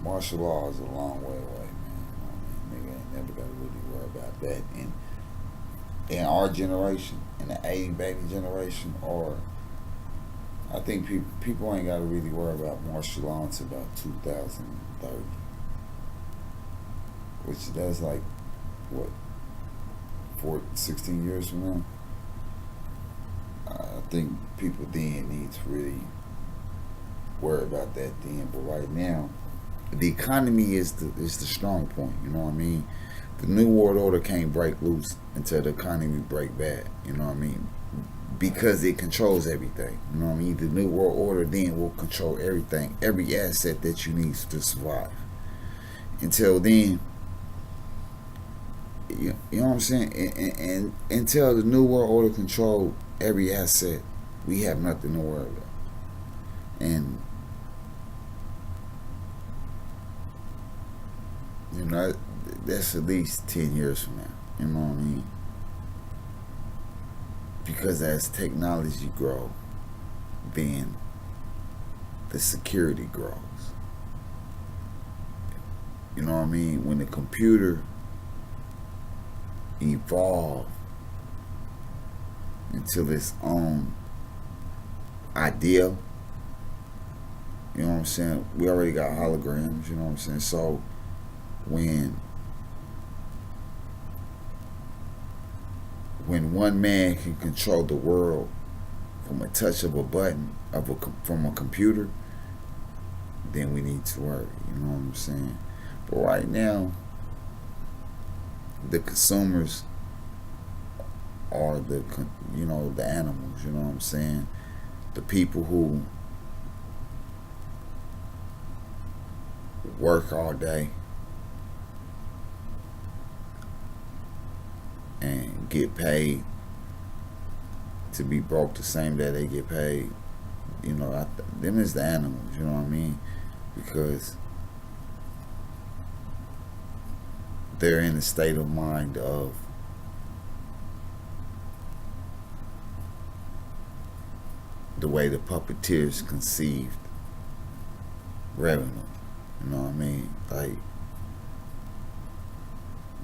martial law is a long way away, man. You know what I mean? Nigga ain't never gotta really worry about that in our generation, in the 80 baby generation, or I think people ain't gotta really worry about martial law until about 2030. Which that's like what, 16 years from now? I think people then need to really worry about that then. But right now, the economy is the strong point. You know what I mean? The New World Order can't break loose until the economy break bad. You know what I mean? Because it controls everything. You know what I mean? The New World Order then will control everything, every asset that you need to survive. Until then, you know what I'm saying? And until the New World Order control every asset, we have nothing to worry about. And you know, that's at least 10 years from now. You know what I mean? Because as technology grows, then the security grows. You know what I mean? When the computer evolved into its own idea, you know what I'm saying? We already got holograms, you know what I'm saying? So when one man can control the world from a touch of a button from a computer, then we need to worry. You know what I'm saying? But right now, the consumers are the animals. You know what I'm saying? The people who work all day and get paid to be broke the same day they get paid. You know, them is the animals. You know what I mean? Because they're in a state of mind of the way the puppeteers conceived revenue. You know what I mean? Like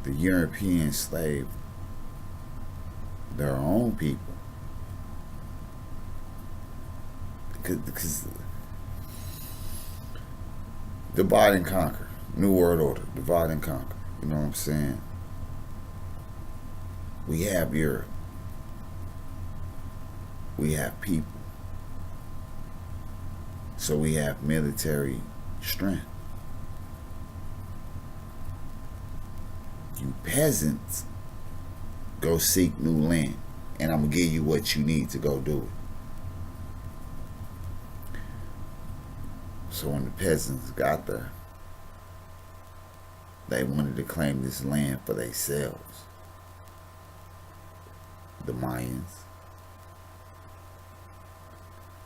the European slave their own people. Because divide and conquer. New World Order. Divide and conquer. You know what I'm saying? We have Europe. We have people. So we have military strength. You peasants go seek new land, and I'm gonna give you what you need to go do it. So when the peasants got there, They wanted to claim this land for themselves. The Mayans.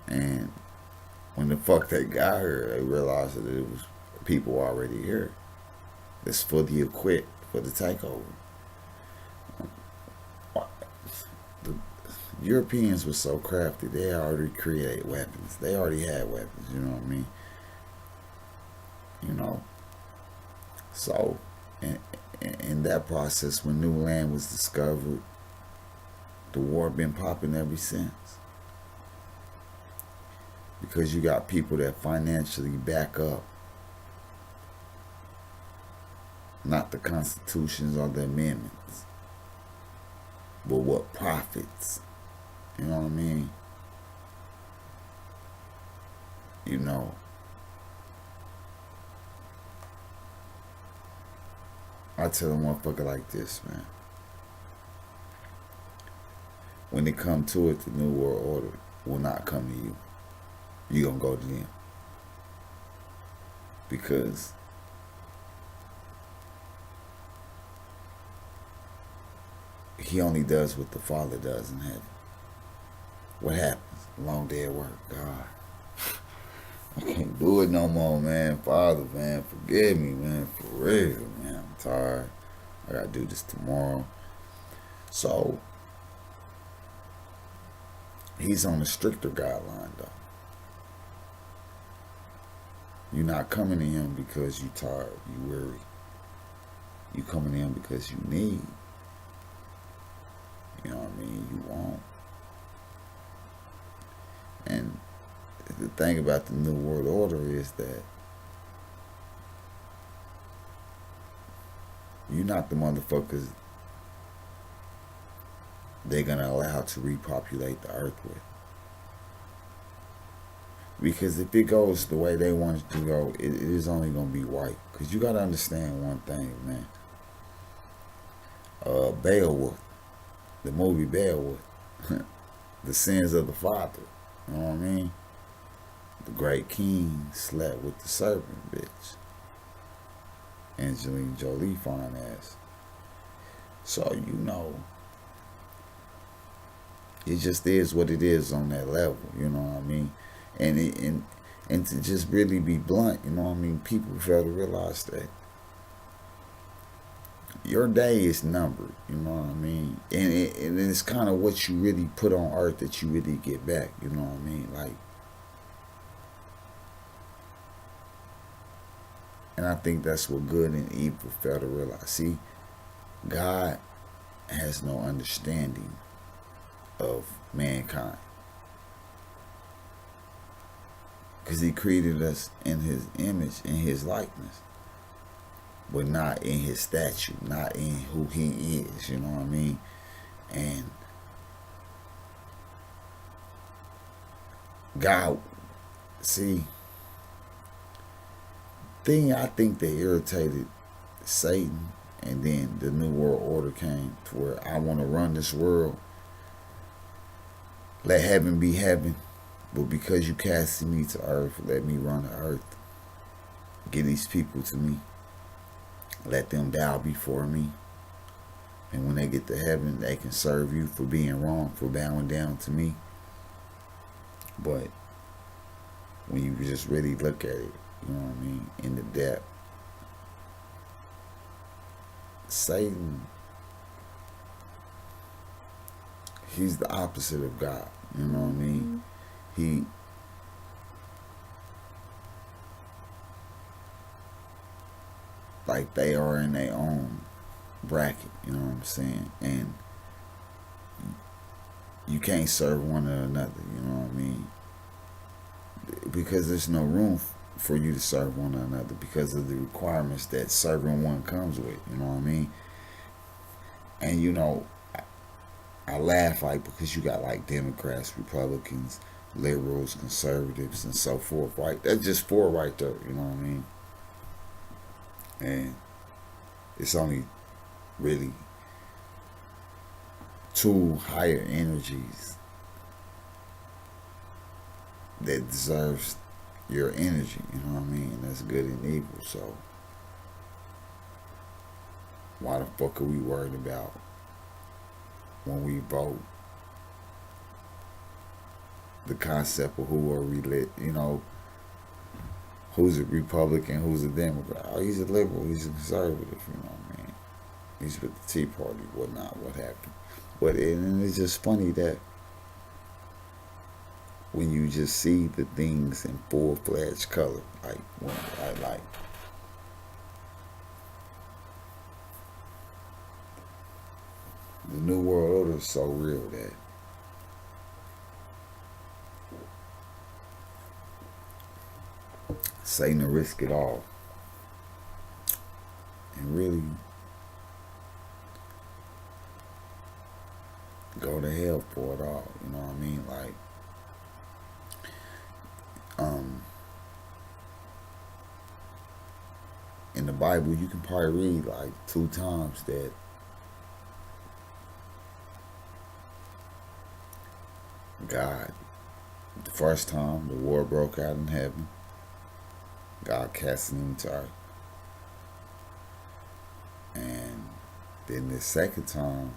And when the fuck they got here, they realized that it was people already here that's fully equipped for the takeover. The Europeans were so crafty, they already created weapons. They already had weapons, you know what I mean? You know, so in that process, when new land was discovered, the war been popping ever since. Because you got people that financially back up not the constitutions or the amendments, but what profits. You know what I mean? You know, I tell a motherfucker like this, man. When it come to it, the New World Order will not come to you. You gonna go to them. Because he only does what the Father does in heaven. What happens? Long day at work. God, I can't do it no more, man. Father, man, forgive me, man. For real, man. I'm tired. I gotta do this tomorrow. So, he's on a stricter guideline, though. You're not coming to him because you tired, you weary. You coming to him because you need. You know what I mean? You want. And the thing about the New World Order is that you're not the motherfuckers they're gonna allow to repopulate the earth with. Because if it goes the way they want it to go, it is only gonna be white. Because you gotta understand one thing, man. Beowulf, the movie Beowulf, the sins of the father. You know what I mean? The great king slept with the serpent, bitch. Angelina Jolie, fine ass. So, you know, it just is what it is on that level, you know what I mean? And to just really be blunt, you know what I mean? People fail to realize that your day is numbered, you know what I mean? And it's kind of what you really put on earth that you really get back, you know what I mean? Like, and I think that's what good and evil fail to realize. See, God has no understanding of mankind. Because he created us in his image, in his likeness. But not in his statue, not in who he is, you know what I mean? And God, see, thing I think that irritated Satan, and then the New World Order came to where I want to run this world. Let heaven be heaven, but because you casted me to earth, let me run the earth. Get these people to me. Let them bow before me. And when they get to heaven, they can serve you for being wrong, for bowing down to me. But when you just really look at it, you know what I mean, in the depth, Satan, he's the opposite of God. You know what I mean? He like they are in their own bracket, you know what I'm saying? And you can't serve one another, you know what I mean? Because there's no room for you to serve one another because of the requirements that serving one comes with, you know what I mean? And you know, I laugh like because you got like Democrats, Republicans, liberals, conservatives, and so forth, right? That's just four right there, you know what I mean? And it's only really two higher energies that deserves your energy, you know what I mean? That's good and evil. So Why the fuck are we worried about when we vote the concept of who are we lit? Who's a Republican, who's a Democrat? Oh, he's a liberal, he's a conservative. You know what I mean? He's with the Tea Party, whatnot, what happened? But and it's just funny that when you just see the things in full fledged color, like when I like the New World Order is so real that Satan to risk it all and really go to hell for it all. You know what I mean? Like, in the Bible, you can probably read like 2 times that God, the first time the war broke out in heaven, God cast him into earth. And then the second time,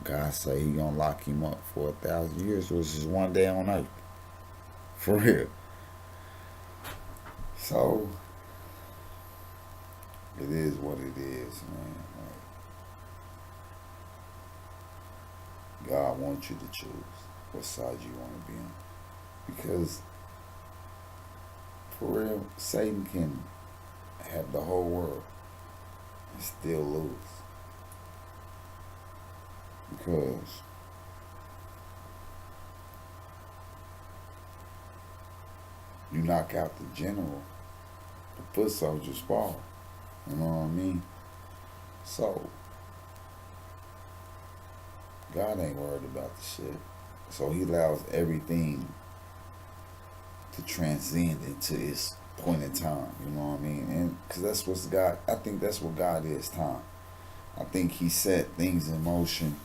God say he gonna lock him up for 1,000 years, which is one day on earth. For real. So it is what it is, man. Like, God wants you to choose what side you want to be on. Because for real, Satan can have the whole world and still lose. Because you knock out the general, the foot soldiers fall. You know what I mean? So God ain't worried about the shit. So he allows everything to transcend into its point in time. You know what I mean? And because that's what's God. I think that's what God is. Time. I think he set things in motion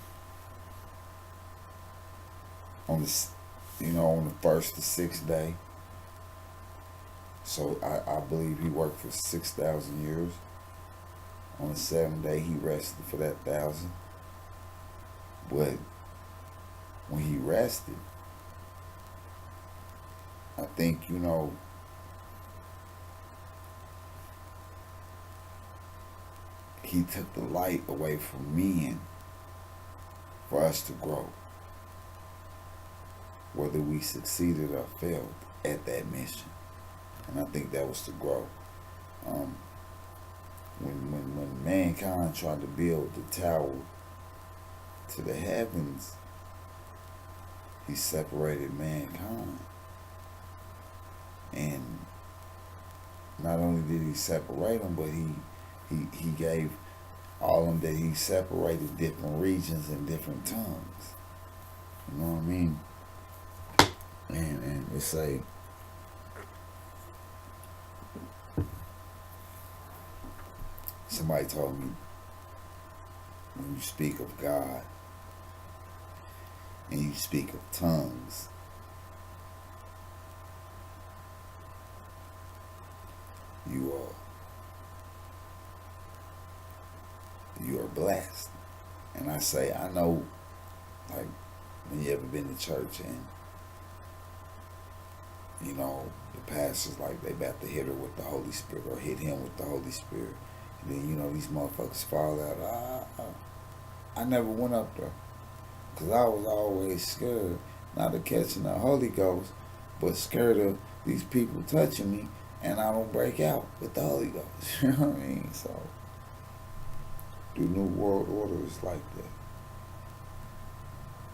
on on the first to sixth day. So I believe he worked for 6,000 years. On the seventh day, he rested for that 1,000. But when he rested, I think, he took the light away from men for us to grow. Whether we succeeded or failed at that mission. And I think that was to grow. When mankind tried to build the tower to the heavens, he separated mankind. And not only did he separate them, but he gave all of them that he separated different regions and different tongues. You know what I mean? And it's like, somebody told me, when you speak of God and you speak of tongues, you are blessed. And I say, I know, like, when you ever been to church and the pastor's like, they about to hit her with the Holy Spirit or hit him with the Holy Spirit. And then, these motherfuckers fall out. I never went up there. Because I was always scared, not of catching the Holy Ghost, but scared of these people touching me and I don't break out with the Holy Ghost. You know what I mean? So, the New World Order is like that.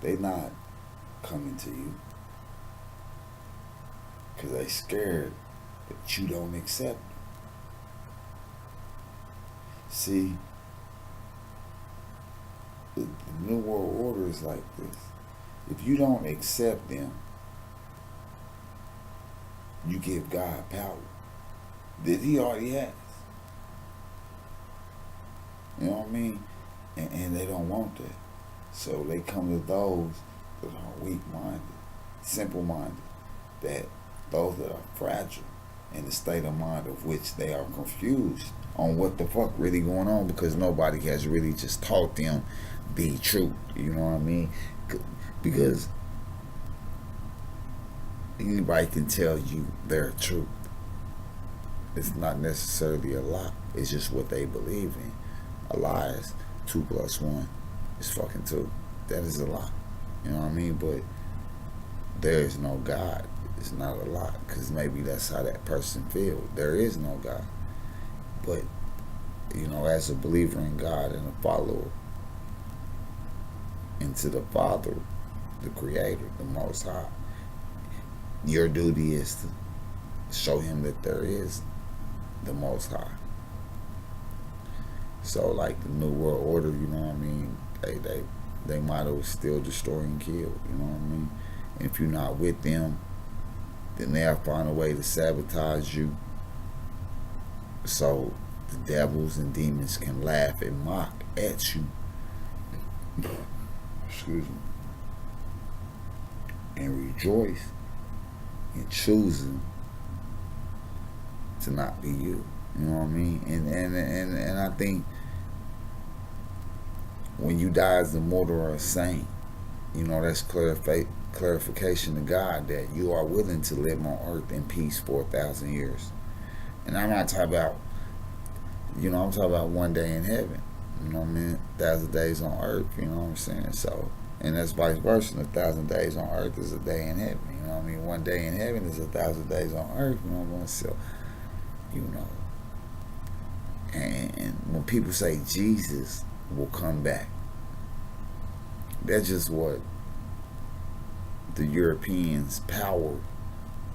They not coming to you because they scared that you don't accept them. See, the New World Order is like this. If you don't accept them, you give God power that he already has. You know what I mean? And they don't want that. So they come to those that are weak-minded, simple-minded, those that are fragile in the state of mind of which they are confused on what the fuck really going on, because nobody has really just taught them the truth. You know what I mean? Because anybody can tell you their truth. It's not necessarily a lie. It's just what they believe in. A lie is 2 + 1 is fucking 2. That is a lie. You know what I mean? But there is no God. It's not a lie, because maybe that's how that person feels. There is no God. But, you know, as a believer in God and a follower into the Father, the Creator, the Most High, your duty is to show him that there is the Most High. So, like the New World Order, you know what I mean? They motto is still destroy and kill. You know what I mean? And if you're not with them, then they'll find a way to sabotage you, so the devils and demons can laugh and mock at you. Excuse me. And rejoice in choosing to not be you. You know what I mean? And I think when you die as a mortal or a saint, you know, that's clarification to God that you are willing to live on earth in peace for 1,000 years. And I'm not talking about, you know, I'm talking about one day in heaven. You know what I mean? 1,000 days on earth, you know what I'm saying? So, and that's vice versa. 1,000 days on earth is a day in heaven. You know what I mean? One day in heaven is 1,000 days on earth. You know what I mean? So, you know. And when people say Jesus will come back, that's just what the Europeans' power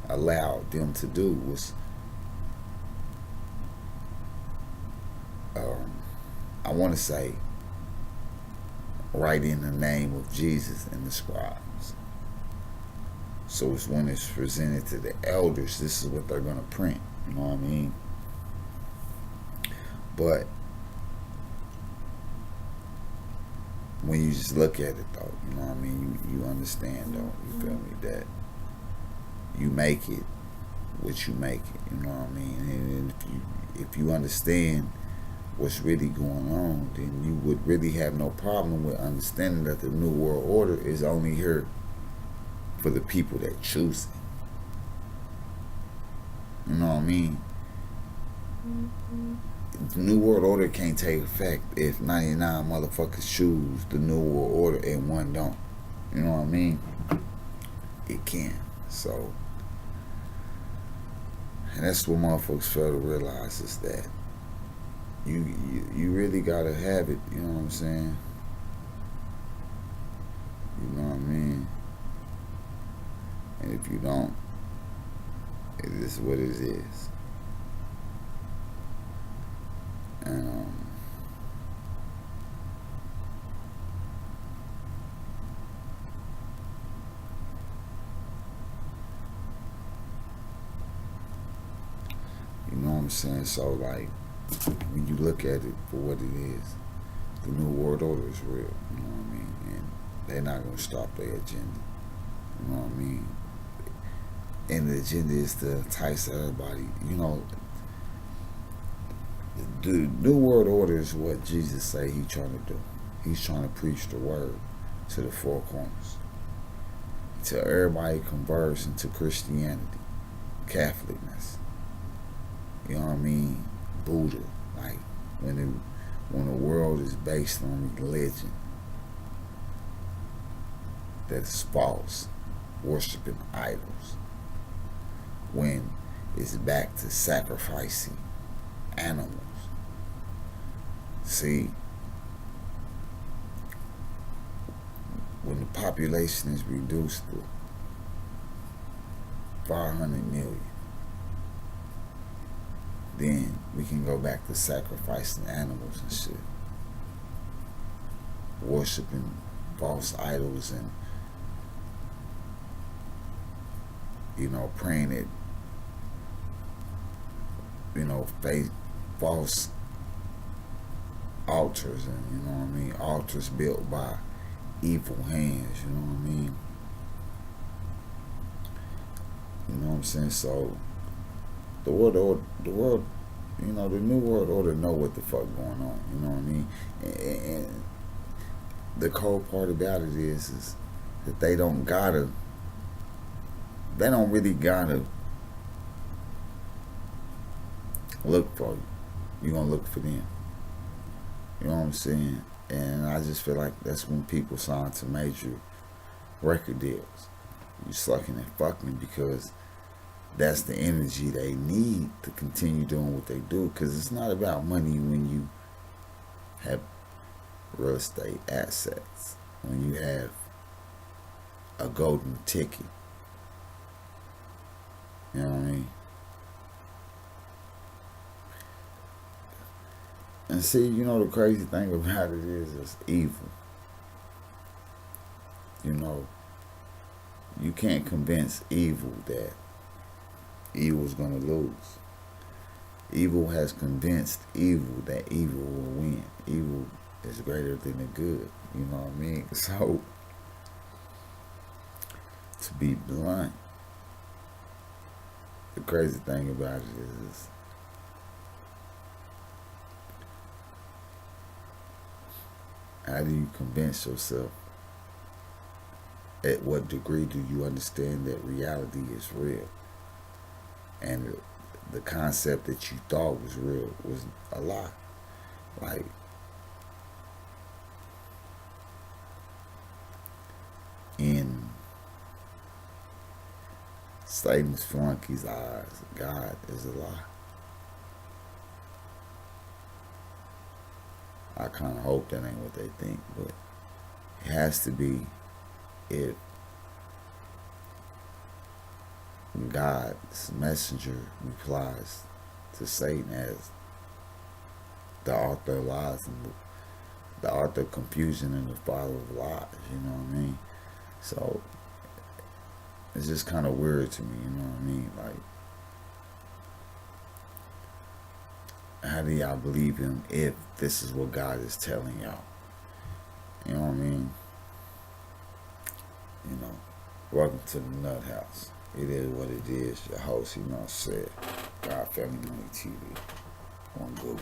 allowed them to do, was I want to say write in the name of Jesus in the scribes. So it's when it's presented to the elders, this is what they're going to print. You know what I mean? But when you just look at it, though, you know what I mean? You understand, though, you feel me, that you make it what you make it, you know what I mean? And if you understand what's really going on, then you would really have no problem with understanding that the New World Order is only here for the people that choose it. You know what I mean? The New World Order can't take effect if 99 motherfuckers choose the New World Order and one don't. You know what I mean? It can. So, and that's what motherfuckers fail to realize, is that you really gotta have it. You know what I'm saying? You know what I mean? And if you don't, it is what it is. And you know what I'm saying? So, like, when you look at it for what it is, the New World Order is real. You know what I mean? And they're not gonna stop their agenda. You know what I mean? And the agenda is to entice everybody. You know, the New World Order is what Jesus say he trying to do. He's trying to preach the word to the four corners, till everybody converts into Christianity, Catholicness. You know what I mean? Buddha, like when the world is based on religion that is false, worshiping idols, when it's back to sacrificing animals. See, when the population is reduced to 500 million, then we can go back to sacrificing animals and shit, worshiping false idols, and, you know, praying at, you know, false altars, and, you know what I mean, altars built by evil hands, you know what I mean? You know what I'm saying? So the world, the new world order know what the fuck going on. You know what I mean? And the cold part about it is that they don't really gotta look for you. You're gonna look for them. You know what I'm saying? And I just feel like that's when people sign to major record deals. You sucking and fucking because that's the energy they need to continue doing what they do. Because it's not about money when you have real estate assets, when you have a golden ticket. You know what I mean? And see, the crazy thing about it is it's evil. You know, you can't convince evil that evil's gonna lose. Evil has convinced evil that evil will win. Evil is greater than the good. You know what I mean? So, to be blunt, the crazy thing about it is how do you convince yourself? At what degree do you understand that reality is real? And the concept that you thought was real was a lie. Like, in Satan's flunky's eyes, God is a lie. I kind of hope that ain't what they think, but it has to be if God's messenger replies to Satan as the author of lies and the author of confusion and the father of lies, you know what I mean? So it's just kind of weird to me, you know what I mean? Like, how do y'all believe him if this is what God is telling y'all? You know what I mean? Welcome to the Nut House. It is what it is. Your host, said God Family Money TV on Google.